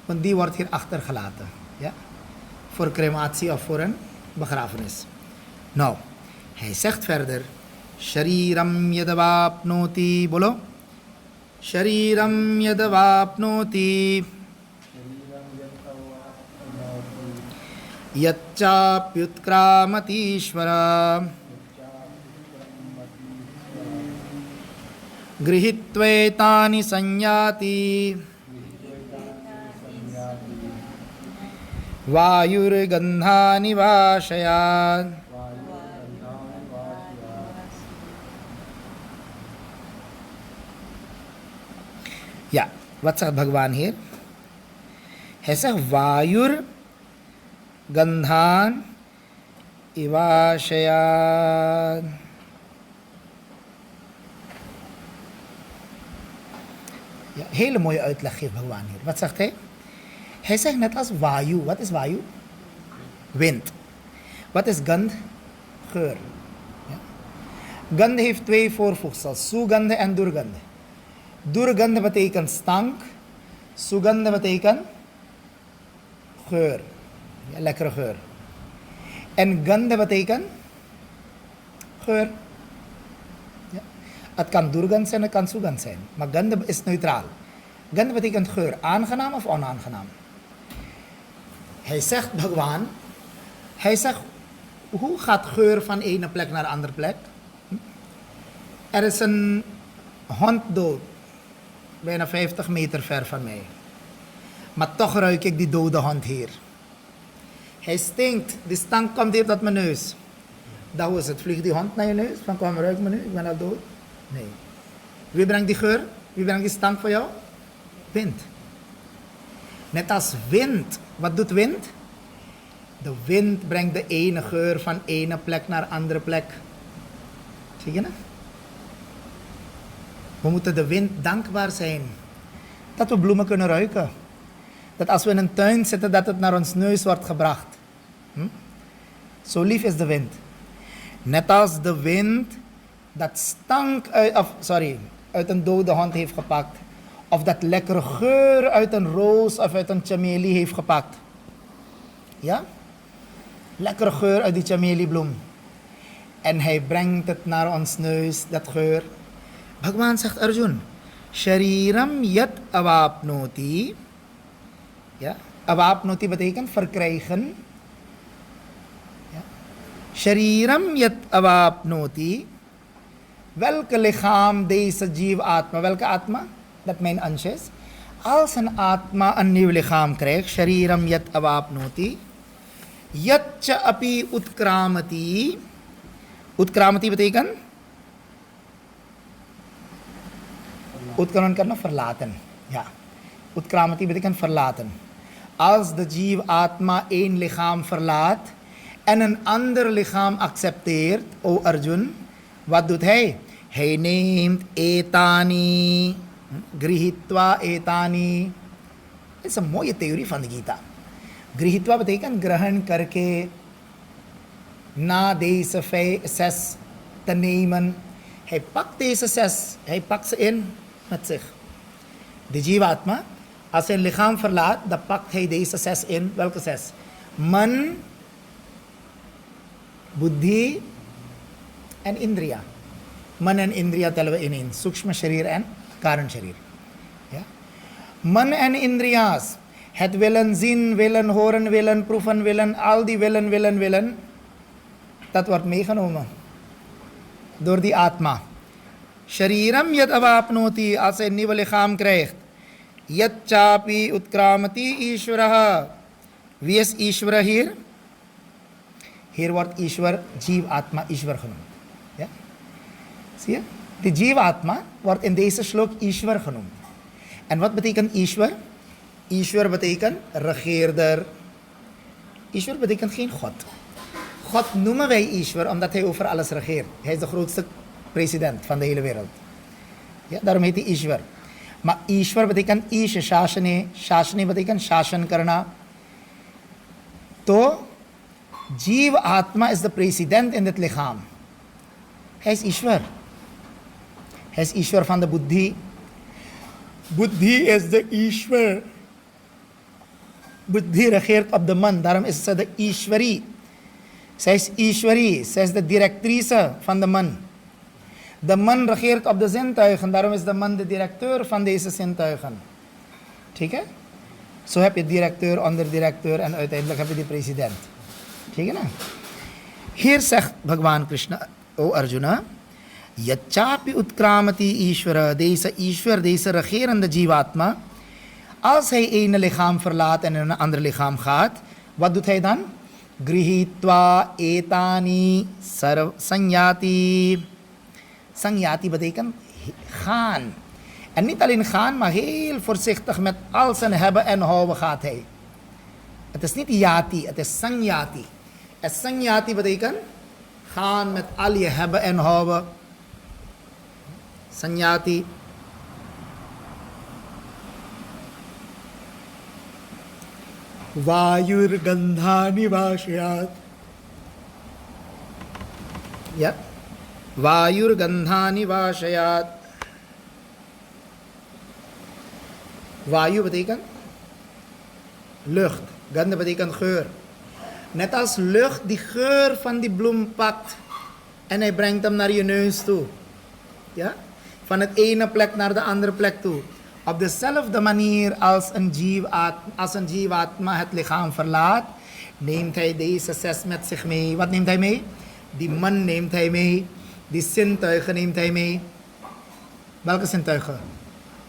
Want die wordt hier achtergelaten. Ja? Voor crematie of voor een begrafenis. Nou, hij zegt verder, Shariram yadavapnoti, bolo. Shariram yadavapnoti. Yachapyutkramati Grihitvetani sanyati Vayurgandhani vashayat. Ja, wat zegt Bhagwan hier? Hij zegt Vayur Gandhan Ivashayat. Ja, hele mooie uitleg geeft Bhagwan hier. Wat zegt hij? Hij zegt net als Vayu. Wat is Vayu? Wind. Wat is Gandh? Geur. Ja. Gandh heeft twee voorvoegsels. Sugandha en Durgandha. Durgandha betekent stank. Sugandha betekent geur. Ja, lekkere geur. En Gandha betekent geur. Ja. Het kan Durgandha zijn, het kan Sugandha zijn. Maar Gandha is neutraal. Gandha betekent geur. Aangenaam of onaangenaam? Hij zegt Bhagwan, hij zegt, hoe gaat geur van ene plek naar andere plek? Er is een hond dood, bijna 50 meter ver van mij. Maar toch ruik ik die dode hond hier. Hij stinkt, die stank komt hier tot mijn neus. Dat was het, vliegt die hond naar je neus? Van kom, ruik me nu, ik ben al dood? Nee. Wie brengt die geur? Wie brengt die stank voor jou? Wind. Net als wind. Wat doet wind? De wind brengt de ene geur van ene plek naar andere plek. Zie je dat? We moeten de wind dankbaar zijn. Dat we bloemen kunnen ruiken. Dat als we in een tuin zitten, dat het naar ons neus wordt gebracht. Zo lief is de wind. Net als de wind dat stank uit een dode hond heeft gepakt. Of dat lekkere geur uit een roos of uit een chameli heeft gepakt. Ja? Lekkere geur uit die chameliebloem. En hij brengt het naar ons neus, dat geur. Bhagwan zegt Arjun, Shariram yat avapnoti. Ja? Avapnoti betekent verkrijgen. Ja? Shariram yat avapnoti. Welke lichaam deze jiva atma, welke atma? Dat mijn ansha is. Als een atma een nieuw lichaam krijgt, shariram yat avapnoti, yatcha api utkramati. Utkramati betekent? Utkramati karna, verlaten. Ja. Utkramati betekent verlaten. Als de jiva atma één lichaam verlaat en een ander lichaam accepteert, o Arjun, wat doet hij? Hij neemt etani. Grihitwa etani. Het is een mooie theorie van de Gita. Grihitwa betekent grahan karke, na deze 6 te nemen. Hij pakt deze 6, hij pakt ze in met zich. De Jivatma, als hij een lichaam verlaat, dan pakt hij deze 6 in. Welke 6? Man, buddhi en indriya. Man en indriya tellen we in één. Sukshma sharir en Karan sharir. Ja? Man en indriya's. Het willen zien, willen horen, willen proeven, willen, al die willen. Dat wordt meegenomen. door die atma. Shariram yad avapnoti, als hij een nieuw lichaam krijgt. Yad chapi utkramati Ishvaraha. Wie is Ishvara hier? Hier wordt Ishwar, Jeev Atma, Ishwar genoemd. Ja? Zie je? De Jeev Atma wordt in deze slok Ishwar genoemd. En wat betekent Ishwar? Ishwar betekent regeerder. Ishwar betekent geen God. God noemen wij Ishwar omdat hij over alles regeert. Hij is de grootste president van de hele wereld. Ja, daarom heet hij Ishwar. Maar Ishwar betekent Isha Shashane. Shashane betekent Shashan Karna. To, Jeev Atma is de president in dit lichaam. Hij is Ishwar. Hij is Ishwar van de Buddhi. Buddhi is de Ishwar. Buddhi regeert op de man, daarom is ze de Ishwari. Zij is Ishwari, zij is de directrice van de man. De man regeert op de zintuigen, daarom is de man de directeur van deze zintuigen. Zie je? Zo heb je directeur, onderdirecteur en uiteindelijk heb je de president. Zie je nou? Hier zegt Bhagwan Krishna, o Arjuna, Yachapi utkramati Ishvara, deze Ishwar, deze regerende Jivatma, als hij een lichaam verlaat en in een ander lichaam gaat, wat doet hij dan? Grihitva etani sanyati. Sanyati betekent gaan. En niet alleen gaan, maar heel voorzichtig met al zijn hebben en houden gaat hij. Het is niet yati, het is sanyati. En sanyati betekent gaan met al je hebben en houden. Sanyati. Vayur gandhani vashayat. Ja. Vayur gandhani vashayat. Vayu betekent lucht. Gandha betekent geur. Net als lucht die geur van die bloem pakt en hij brengt hem naar je neus toe. Ja? Van het ene plek naar de andere plek toe. Op dezelfde manier als een Jivatma het lichaam verlaat, neemt hij deze 6 met zich mee. Wat neemt hij mee? Die man neemt hij mee. Die zintuigen neemt hij mee. Welke zintuigen?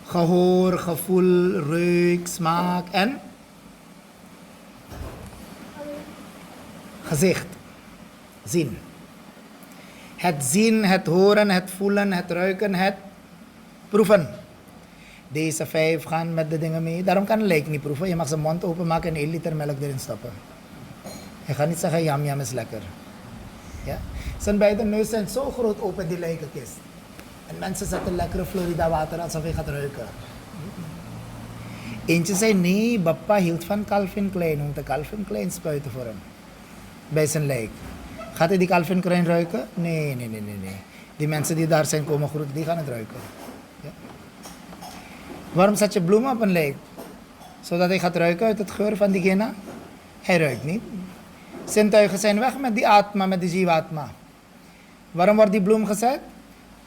Gehoor, gevoel, reuk, smaak en gezicht. Zien. Het zien, het horen, het voelen, het ruiken, het proeven. Deze 5 gaan met de dingen mee. Daarom kan een lijk niet proeven. Je mag zijn mond openmaken en 1 liter melk erin stoppen. Je gaat niet zeggen, yam yam is lekker. Ja? Zijn beide neus zijn zo groot open, die lijkenkist. En mensen zetten lekkere Florida water alsof je gaat ruiken. Eentje zei, nee, papa hield van Calvin Klein. Om te Calvin Klein spuiten voor hem. Bij zijn lijk. Gaat hij die Calvin Klein ruiken? Nee. Die mensen die daar zijn komen groeten, die gaan het ruiken. Ja. Waarom zet je bloemen op een lijk? Zodat hij gaat ruiken uit het geur van diegene? Hij ruikt niet. Zintuigen zijn weg met die atma, met die jivatma. Waarom wordt die bloem gezet?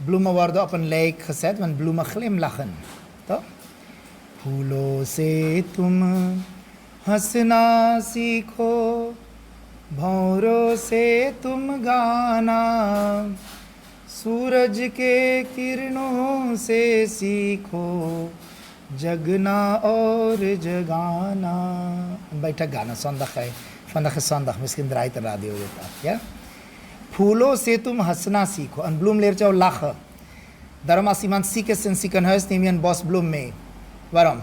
Bloemen worden op een lijk gezet, want bloemen glimlachen. Toch? Phoolo se tum hasna sikho, bhauro se tum gana, सूरज के किरणों से सीखो जगना और जगाना. बैठक गाना zondag है. Vandaag is zondag, misschien draait de radio dit af. Ja? Phoolo se tum hasna sikho. Een bloem leert jou lachen. Daarom als iemand ziek is in een ziekenhuis, neem je een bos bloem mee. Waarom?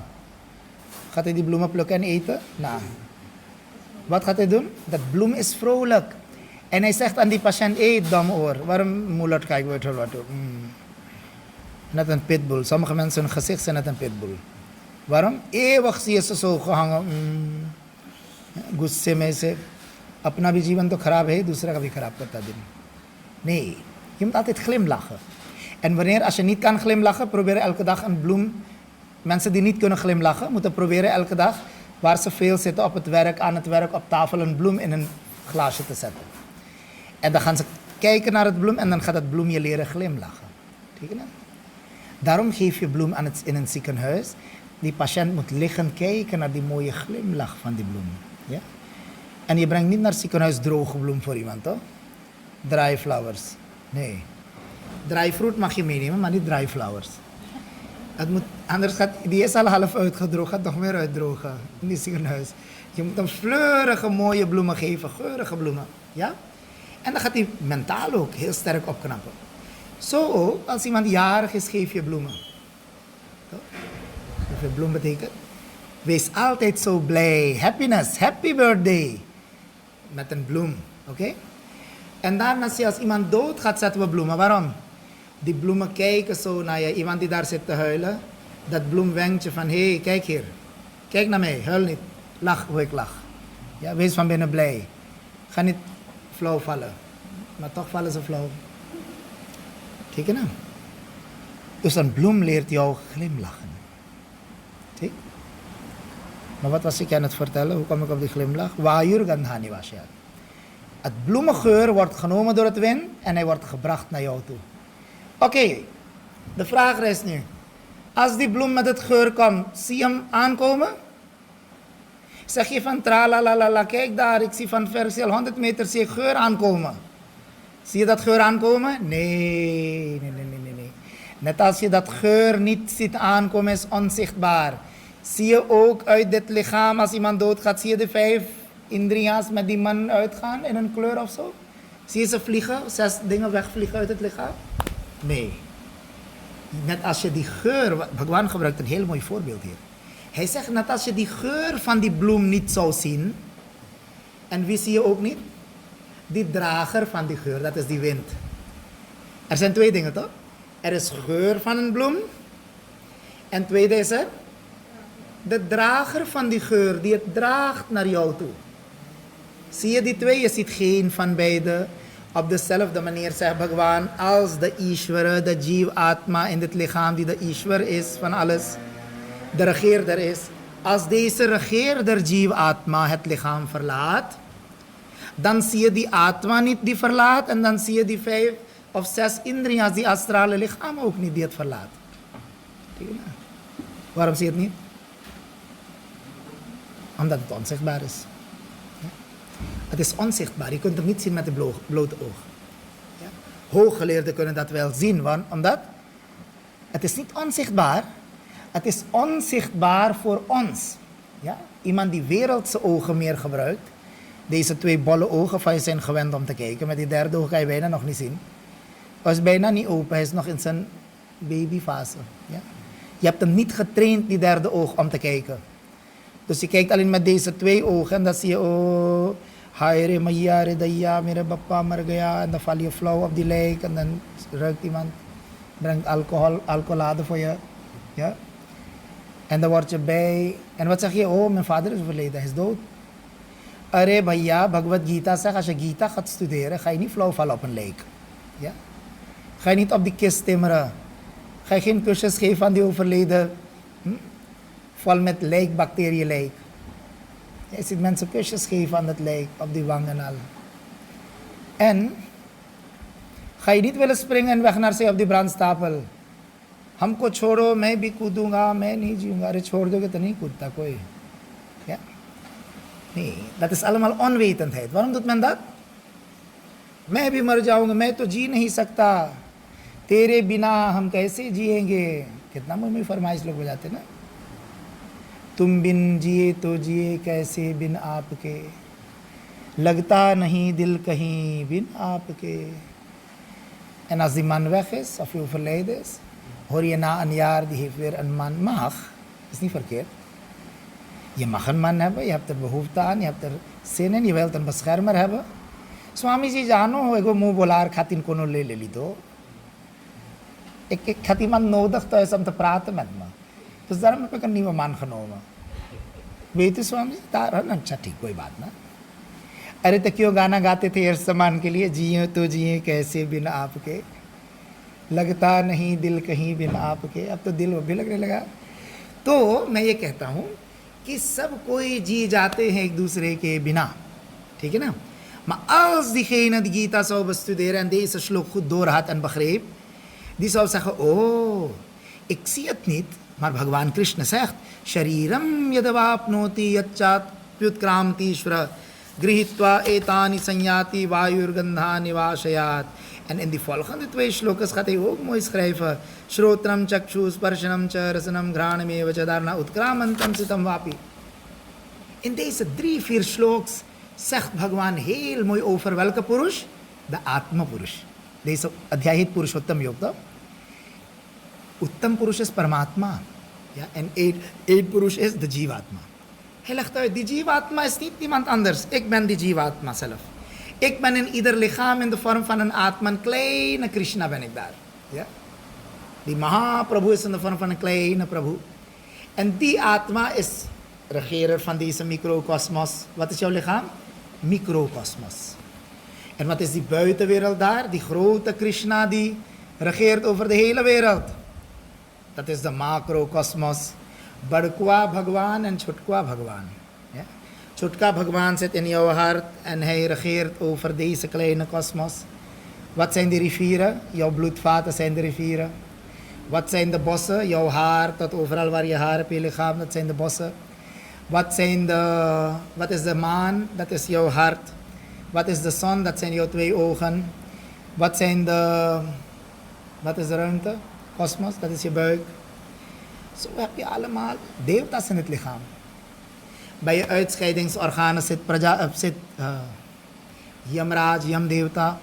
Gaat hij die bloemen plukken en eten? Nou. Wat gaat hij doen? Dat bloem is vrolijk. En hij zegt aan die patiënt, eet domoor. Waarom moelert kijk wat er wat net een pitbull. Sommige mensen hun gezicht zijn net een pitbull. Waarom? Eeuwig zie je ze zo gehangen. गुस्से में से अपना भी जीवन तो खराब है दूसरा का भी खराब करता दिन. Nee, je moet altijd glimlachen. En wanneer, als je niet kan glimlachen, probeer elke dag een bloem. Mensen die niet kunnen glimlachen, moeten proberen elke dag, waar ze veel zitten op het werk, aan het werk, op tafel, een bloem in een glaasje te zetten. En dan gaan ze kijken naar het bloem en dan gaat het bloem je leren glimlachen. Daarom geef je bloem in een ziekenhuis. Die patiënt moet liggen kijken naar die mooie glimlach van die bloem. Ja? En je brengt niet naar het ziekenhuis droge bloem voor iemand, toch? Dry flowers. Nee. Dry fruit mag je meenemen, maar niet dry flowers. Anders gaat die is al half uitgedroogd, gaat nog meer uitdrogen in die ziekenhuis. Je moet hem fleurige, mooie bloemen geven, geurige bloemen. Ja? En dan gaat hij mentaal ook heel sterk opknappen. Zo ook, als iemand jarig is, geef je bloemen. Toch? Geef je bloem betekent, wees altijd zo blij. Happiness, happy birthday. Met een bloem, oké? En daarna als iemand doodgaat, zetten we bloemen. Waarom? Die bloemen kijken zo naar je. Iemand die daar zit te huilen. Dat bloem wenkt je van, hé, kijk hier. Kijk naar mij, huil niet. Lach hoe ik lach. Ja, wees van binnen blij. Ga niet flauw vallen. Maar toch vallen ze flauw. Kijk je nou. Dus een bloem leert jou glimlachen. Zie? Maar wat was ik aan het vertellen? Hoe kom ik op die glimlach? Waayur gandhani wasya. Het bloemengeur wordt genomen door het wind en hij wordt gebracht naar jou toe. Oké, de vraag is nu. Als die bloem met het geur komt, zie je hem aankomen? Zeg je van tralalala, kijk daar, ik zie van ver, zie al 100 meter, zie ik geur aankomen. Zie je dat geur aankomen? Nee. Net als je dat geur niet ziet aankomen, is onzichtbaar. Zie je ook uit dit lichaam, als iemand doodgaat, zie je de 5 indriya's met die man uitgaan in een kleur of zo? Zie je ze vliegen, 6 dingen wegvliegen uit het lichaam? Nee. Net als je die geur, Bhagwan gebruikt een heel mooi voorbeeld hier. Hij zegt, net als je die geur van die bloem niet zou zien, en wie zie je ook niet? Die drager van die geur, dat is die wind. Er zijn 2 dingen toch? Er is geur van een bloem, en tweede is er de drager van die geur, die het draagt naar jou toe. Zie je die 2? Je ziet geen van beide. Op dezelfde manier zegt Bhagwan, als de Ishvara, de Jeev Atma in dit lichaam die de Ishvara is van alles, de regeerder is. Als deze regeerder Jeev Atma het lichaam verlaat, dan zie je die Atma niet die verlaat en dan zie je die 5 of 6 indriya's, die astrale lichaam ook niet die het verlaat. Waarom zie je het niet? Omdat het onzichtbaar is. Het is onzichtbaar, je kunt het niet zien met de blote oog. Ja? Hooggeleerden kunnen dat wel zien, omdat het is niet onzichtbaar, het is onzichtbaar voor ons. Ja? Iemand die wereldse ogen meer gebruikt, deze 2 bolle ogen van je zijn gewend om te kijken, met die derde oog kan je bijna nog niet zien. Hij is bijna niet open, hij is nog in zijn babyfase. Ja? Je hebt hem niet getraind, die derde oog, om te kijken. Dus je kijkt alleen met deze 2 ogen en dan zie je, oh, Haire Maya Redaya, Mire Bappa Margaya, en dan val je flauw op die lijk en dan ruikt iemand, brengt alcoholade voor je. Ja? En dan word je bij, en wat zeg je? Oh, mijn vader is overleden, hij is dood. Arre Bhaiya, Bhagavad Gita zegt, als je Gita gaat studeren, ga je niet flauw vallen op een lijk. Ja? Ga je niet op die kist timmeren. Ga je geen kusjes geven aan die overleden, vol met lijkbacteriën lijk. Je ziet mensen kusjes geven aan het lijk, op die wang en al. En ga je niet willen springen en weg naar zee op die brandstapel. Hamko छोड़ो, मैं भी कूदूंगा, मैं नहीं जीऊंगा. अरे छोड़ दोगे तो नहीं कूदता कोई. Ja? Nee, dat is allemaal onwetendheid. Waarom doet men dat? मैं भी मर जाऊंगा, मैं तो जी नहीं सकता. तेरे बिना हम कैसे जिएंगे. कितना मुझे फरमाइश लोग बजाते ना. तुम बिन जिए तो जिए कैसे बिन आपके. लगता नहीं दिल कहीं बिन आपके. En als die man weg is, of je overleden is, hoor je na een jaar, die heeft weer een man. Mag, is niet verkeerd. Je mag een man hebben, je hebt er behoefte aan, je hebt er zin in, je wilt een beschermer hebben. Swami ji jano, ego muh bolar khatin kono le lito. Ik had iemand nodig thuis om te praten met me. Dus daarom heb ik een nieuwe man genomen. Weet u Swami जी, अच्छा ठीक कोई बात ना. अरे तो क्यों गाना गाते थे हर सामान के लिए, जिए तो जिए कैसे बिन आपके, लगता नहीं दिल कहीं बिन आपके. अब तो दिल वो भी लगने लगा. तो मैं ये कहता हूँ कि सब कोई जी जाते हैं एक दूसरे के बिना. ठीक है ना? Maar als diegene die Gita zou bestuderen en deze slok goed doorhad en begreep, die zou zeggen, oh, ik zie het niet, maar Bhagwan Krishna zegt, Shariram yadavapnoti yachat pyutkramti shvra grihitva etani sanyati vayurgandha nivashayat. En in die volgende 2 shlokas gaat hij ook mooi schrijven. Shrotram chakshu sparshanam cha rasanam ghranameva cha daarna utkramantam sitam vapi. In deze 3-4 shloks zegt Bhagwan heel mooi over welke Purush? De Atma Purush. Deze adhyay heet Purushottam Yoga. Uttam Purush is Paramatma. Ja, en 8 Purush is de Jivatma. Hij legt uit, die Jivatma is niet iemand anders. Ik ben die Jivatma zelf. Ik ben in ieder lichaam in de vorm van een Atma, een kleine Krishna ben ik daar. Ja? Die Mahaprabhu is in de vorm van een kleine Prabhu. En die Atma is regerer van deze microcosmos. Wat is jouw lichaam? Microcosmos. En wat is die buitenwereld daar? Die grote Krishna die regeert over de hele wereld. Dat is de macrocosmos. Badkwa Bhagwan en Chotkwa Bhagwan. Ja? Chotka Bhagwan zit in jouw hart en hij regeert over deze kleine kosmos. Wat zijn de rivieren? Jouw bloedvaten zijn de rivieren. Wat zijn de bossen? Jouw haar, tot overal waar je haar hebt, je lichaam, dat zijn de bossen. Wat is de maan? Dat is jouw hart. Wat is de zon? Dat zijn jouw 2 ogen. Wat is de ruimte? Kosmos, dat is je buik. Zo heb je allemaal devatas in het lichaam. Bij je uitscheidingsorganen zit Yamraj, Yamdevta.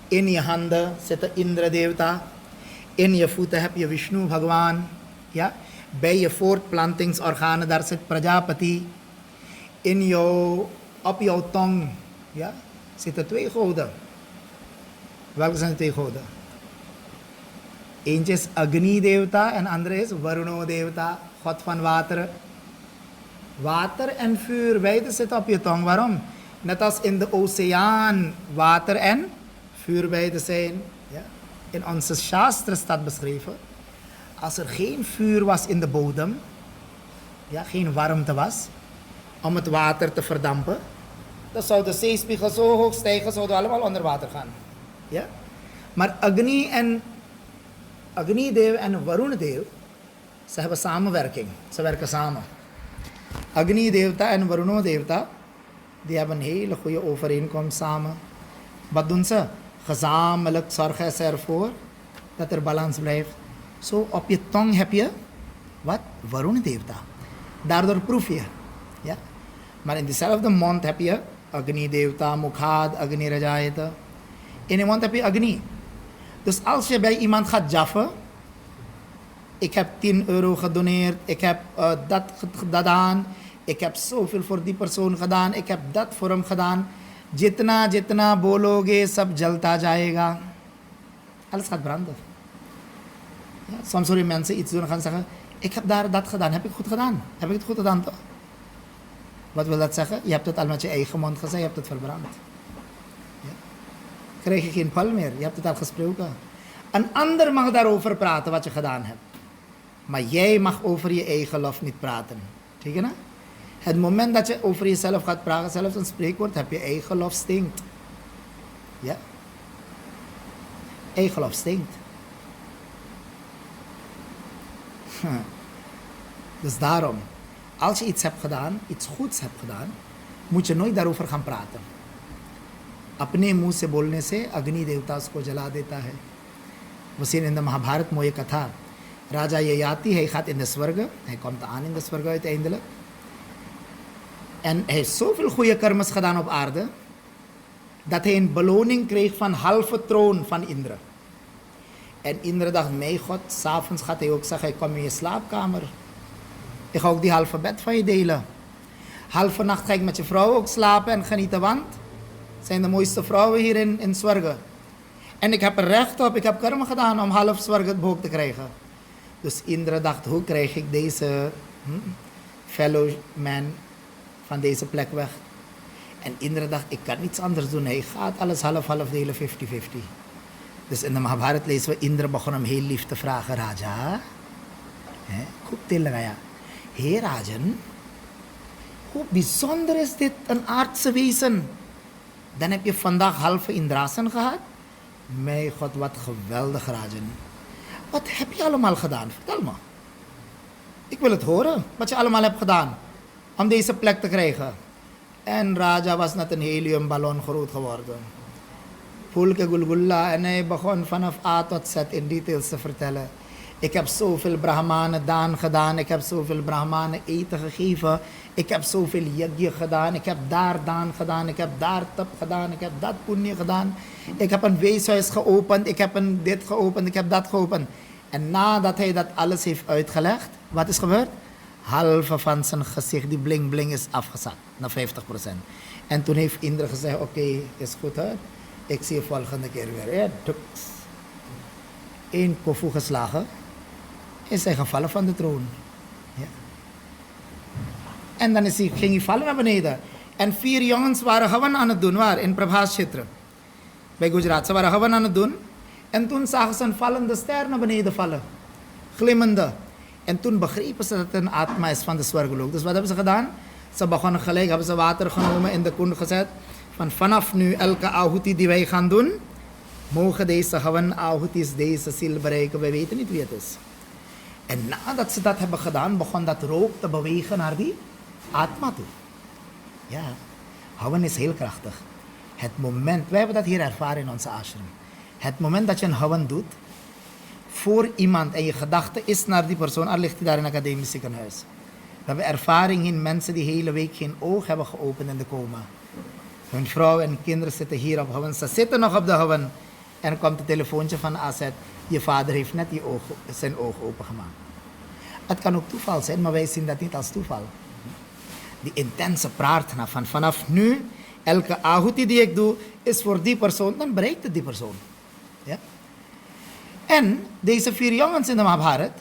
In je handen zit de Indra Devta. In je voeten heb je Vishnu Bhagwan. Ja? Bij je voortplantingsorganen, daar zit Prajapati. Op jouw tong, ja, zitten 2 goden. Welke zijn de 2 goden? Eentje is Agni Devta en andere is Varuna Devta, God van water. Water en vuur, beide zitten op je tong. Waarom? Net als in de oceaan water en vuur beide zijn. Ja? In onze Shastra staat beschreven, als er geen vuur was in de bodem, ja, geen warmte was, om het water te verdampen, dan zou de zeespiegel zo hoog stijgen, zouden we allemaal onder water gaan. Ja? Maar Agni-dev en Varuna-dev, ze hebben samenwerking. Ze werken samen. Agni-devta en Varuna-devta, die hebben een hele goede overeenkomst samen. Wat doen ze? Gezamenlijk zorgen ze ervoor dat er balans blijft. Zo op je tong heb je, wat? Varuna-devta. Daardoor proef je. Ja? Maar in dezelfde mond heb je Agni-devta, Mukhad, Agni-rajayata. In je mond heb je Agni. Dus als je bij iemand gaat jaffen, ik heb 10 euro gedoneerd, ik heb dat gedaan, ik heb zoveel voor die persoon gedaan, ik heb dat voor hem gedaan. Jitna bologe, sab jalta jayega. Alles gaat branden. Ja, soms hoor je mensen iets doen en gaan zeggen, ik heb daar dat gedaan, heb ik goed gedaan? Heb ik het goed gedaan toch? Wat wil dat zeggen? Je hebt het al met je eigen mond gezegd, je hebt het verbrand. Ja. Krijg je geen pal meer, je hebt het al gesproken. Een ander mag daarover praten wat je gedaan hebt. Maar jij mag over je eigen lof niet praten. Zie je nou? Het moment dat je over jezelf gaat praten, zelfs een spreekwoord, heb je eigen lof stinkt. Ja? Eigen lof stinkt. Dus daarom, als je iets hebt gedaan, iets goeds hebt gedaan, moet je nooit daarover gaan praten. Apne muh se bolne se agni devtas ko jala deta hai. We zien in de Mahabharat mooie katha. Raja Yayati, hij gaat in de zwergen, hij komt aan in de zwergen uiteindelijk. En hij heeft zoveel goede karmas gedaan op aarde, dat hij een beloning kreeg van halve troon van Indra. En Indra dacht, mijn God, s'avonds gaat hij ook zeggen, ik kom in je slaapkamer. Ik ga ook die halve bed van je delen. Halve nacht ga ik met je vrouw ook slapen en genieten, want het zijn de mooiste vrouwen hier in zwergen. En ik heb er recht op, ik heb karma gedaan om half zwergen het boek te krijgen. Dus Indra dacht, hoe krijg ik deze fellow man van deze plek weg? En Indra dacht, ik kan niets anders doen. Hij gaat alles half delen, 50-50. Dus in de Mahabharat lezen we, Indra begon hem heel lief te vragen, Raja. Hé Rajan, hoe bijzonder is dit, een aardse wezen. Dan heb je vandaag halve Indrasen gehad. Mijn God, wat geweldig, Rajan. Wat heb je allemaal gedaan? Vertel me. Ik wil het horen, wat je allemaal hebt gedaan om deze plek te krijgen. En Raja was net een heliumballon groot geworden. Voelke Gulgulla en hij begon vanaf A tot Z in details te vertellen. Ik heb zoveel Brahmanen daan gedaan, ik heb zoveel Brahmanen eten gegeven, ik heb zoveel yajna gedaan, ik heb daar daan gedaan, ik heb daar tap gedaan, ik heb dat punya gedaan. Ik heb een weeshuis geopend, ik heb een dit geopend, ik heb dat geopend. En nadat hij dat alles heeft uitgelegd, wat is gebeurd? Halve van zijn gezicht, die bling bling, is afgezakt naar 50%. En toen heeft Indra gezegd, oké, is goed hoor. Ik zie je volgende keer weer. Ja, tuks. 1 koffie geslagen. Is hij gevallen van de troon. Ja. En dan ging hij vallen naar beneden. En 4 jongens waren gewoon aan het doen. Waar? In Prabhas Kshetra. Bij Gujarat. Ze waren gewoon aan het doen. En toen zagen ze een vallende ster naar beneden vallen. Glimmende. En toen begrepen ze dat het een atma is van de Swargalok. Dus wat hebben ze gedaan? Ze begonnen gelijk, hebben ze water genomen, in de koen gezet. Vanaf nu, elke ahuti die wij gaan doen, mogen deze gewoon ahutis deze ziel bereiken. Wij weten niet wie het is. En nadat ze dat hebben gedaan, begon dat rook te bewegen naar die atma toe. Ja, hawan is heel krachtig. Het moment, wij hebben dat hier ervaren in onze ashram. Het moment dat je een hawan doet, voor iemand en je gedachte is naar die persoon, al ligt hij daar in een academisch ziekenhuis. We hebben ervaring in mensen die de hele week geen oog hebben geopend in de coma. Hun vrouw en kinderen zitten hier op hawan, ze zitten nog op de hawan. En dan komt het telefoontje van Azet, je vader heeft net zijn oog opengemaakt. Het kan ook toeval zijn, maar wij zien dat niet als toeval. Die intense prarthana van vanaf nu, elke ahuti die ik doe, is voor die persoon, dan bereikt het die persoon. Ja? En deze 4 jongens in de Mahabharat,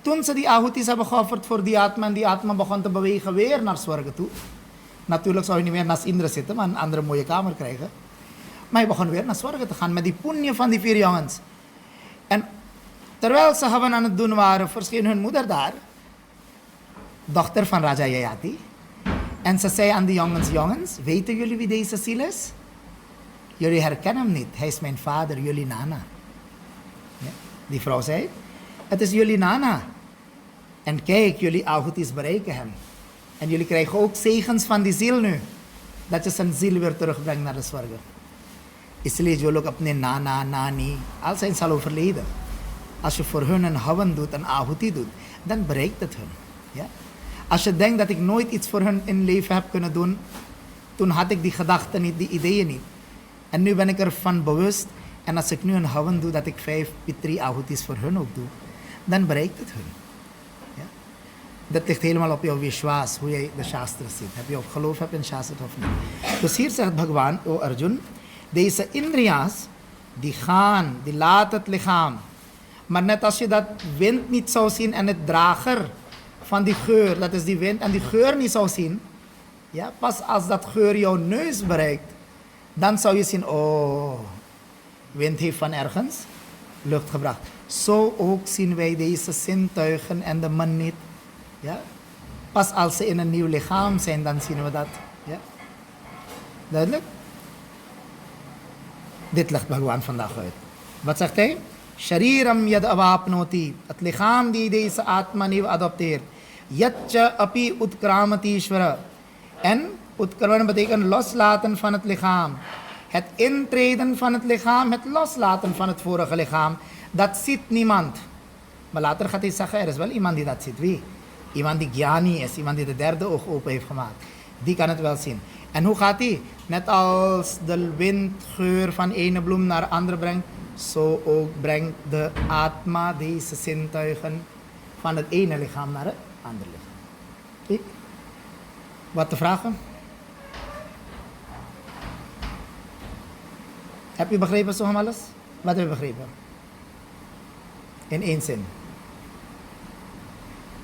toen ze die ahutis hebben geofferd voor die atma, en die atma begon te bewegen weer naar Swarga toe. Natuurlijk zou je niet meer naast Indra zitten, maar een andere mooie kamer krijgen. Maar hij begon weer naar Swarga te gaan met die punya van die 4 jongens. En terwijl ze gewoon aan het doen waren, verscheen hun moeder daar, dochter van Raja Yayati. En ze zei aan die jongens, jongens, weten jullie wie deze ziel is? Jullie herkennen hem niet, hij is mijn vader, jullie nana. Ja, die vrouw zei, het is jullie nana. En kijk, jullie ahutis bereiken hem. En jullie krijgen ook zegens van die ziel nu. Dat je zijn ziel weer terugbrengt naar de Swarga. Isliye jo log apne nana, nani, al zijn ze al overleden. Als je voor hun een hawan doet, een ahuti doet, dan bereikt het hun. Ja? Als je denkt dat ik nooit iets voor hun in leven heb kunnen doen, toen had ik die gedachten niet, die ideeën niet. En nu ben ik ervan bewust. En als ik nu een hawan doe, dat ik 5 pitri ahutis voor hun ook doe, dan bereikt het hun. Ja? Dat ligt helemaal op jouw vishwas, hoe jij de shastra ziet. Heb je op geloof in shastra of niet? Dus hier zegt Bhagwan, o Arjun, deze indriya's, die gaan, die laten het lichaam. Maar net als je dat wind niet zou zien en het drager van die geur, dat is die wind, en die geur niet zou zien, ja, pas als dat geur jouw neus bereikt, dan zou je zien, oh, wind heeft van ergens lucht gebracht. Zo ook zien wij deze zintuigen en de man niet. Ja? Pas als ze in een nieuw lichaam zijn, dan zien we dat. Ja? Duidelijk? Dit legt Bhagwan vandaag uit. Wat zegt hij? Shariram yad avapnoti. Het lichaam die deze atma nieuw adopteert. Yatcha api utkramatishvara. En utkraman betekent loslaten van het lichaam. Het intreden van het lichaam, het loslaten van het vorige lichaam. Dat ziet niemand. Maar later gaat hij zeggen, er is wel iemand die dat ziet. Wie? Iemand die Gyani is, iemand die de derde oog open heeft gemaakt. Die kan het wel zien. En hoe gaat hij? Net als de windgeur van ene bloem naar andere brengt, zo ook brengt de atma deze zintuigen van het ene lichaam naar het andere lichaam. Wat te vragen? Heb je begrepen zo alles? Wat heb je begrepen? In 1 zin.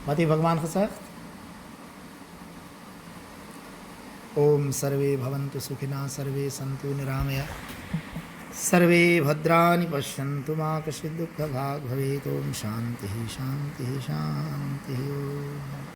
Wat heeft Bhagwan gezegd? Om sarve bhavantu sukhina sarve santu niramaya sarve bhadrani pashyantu ma kashid dukkha bhag bhavet om shanti shanti shanti.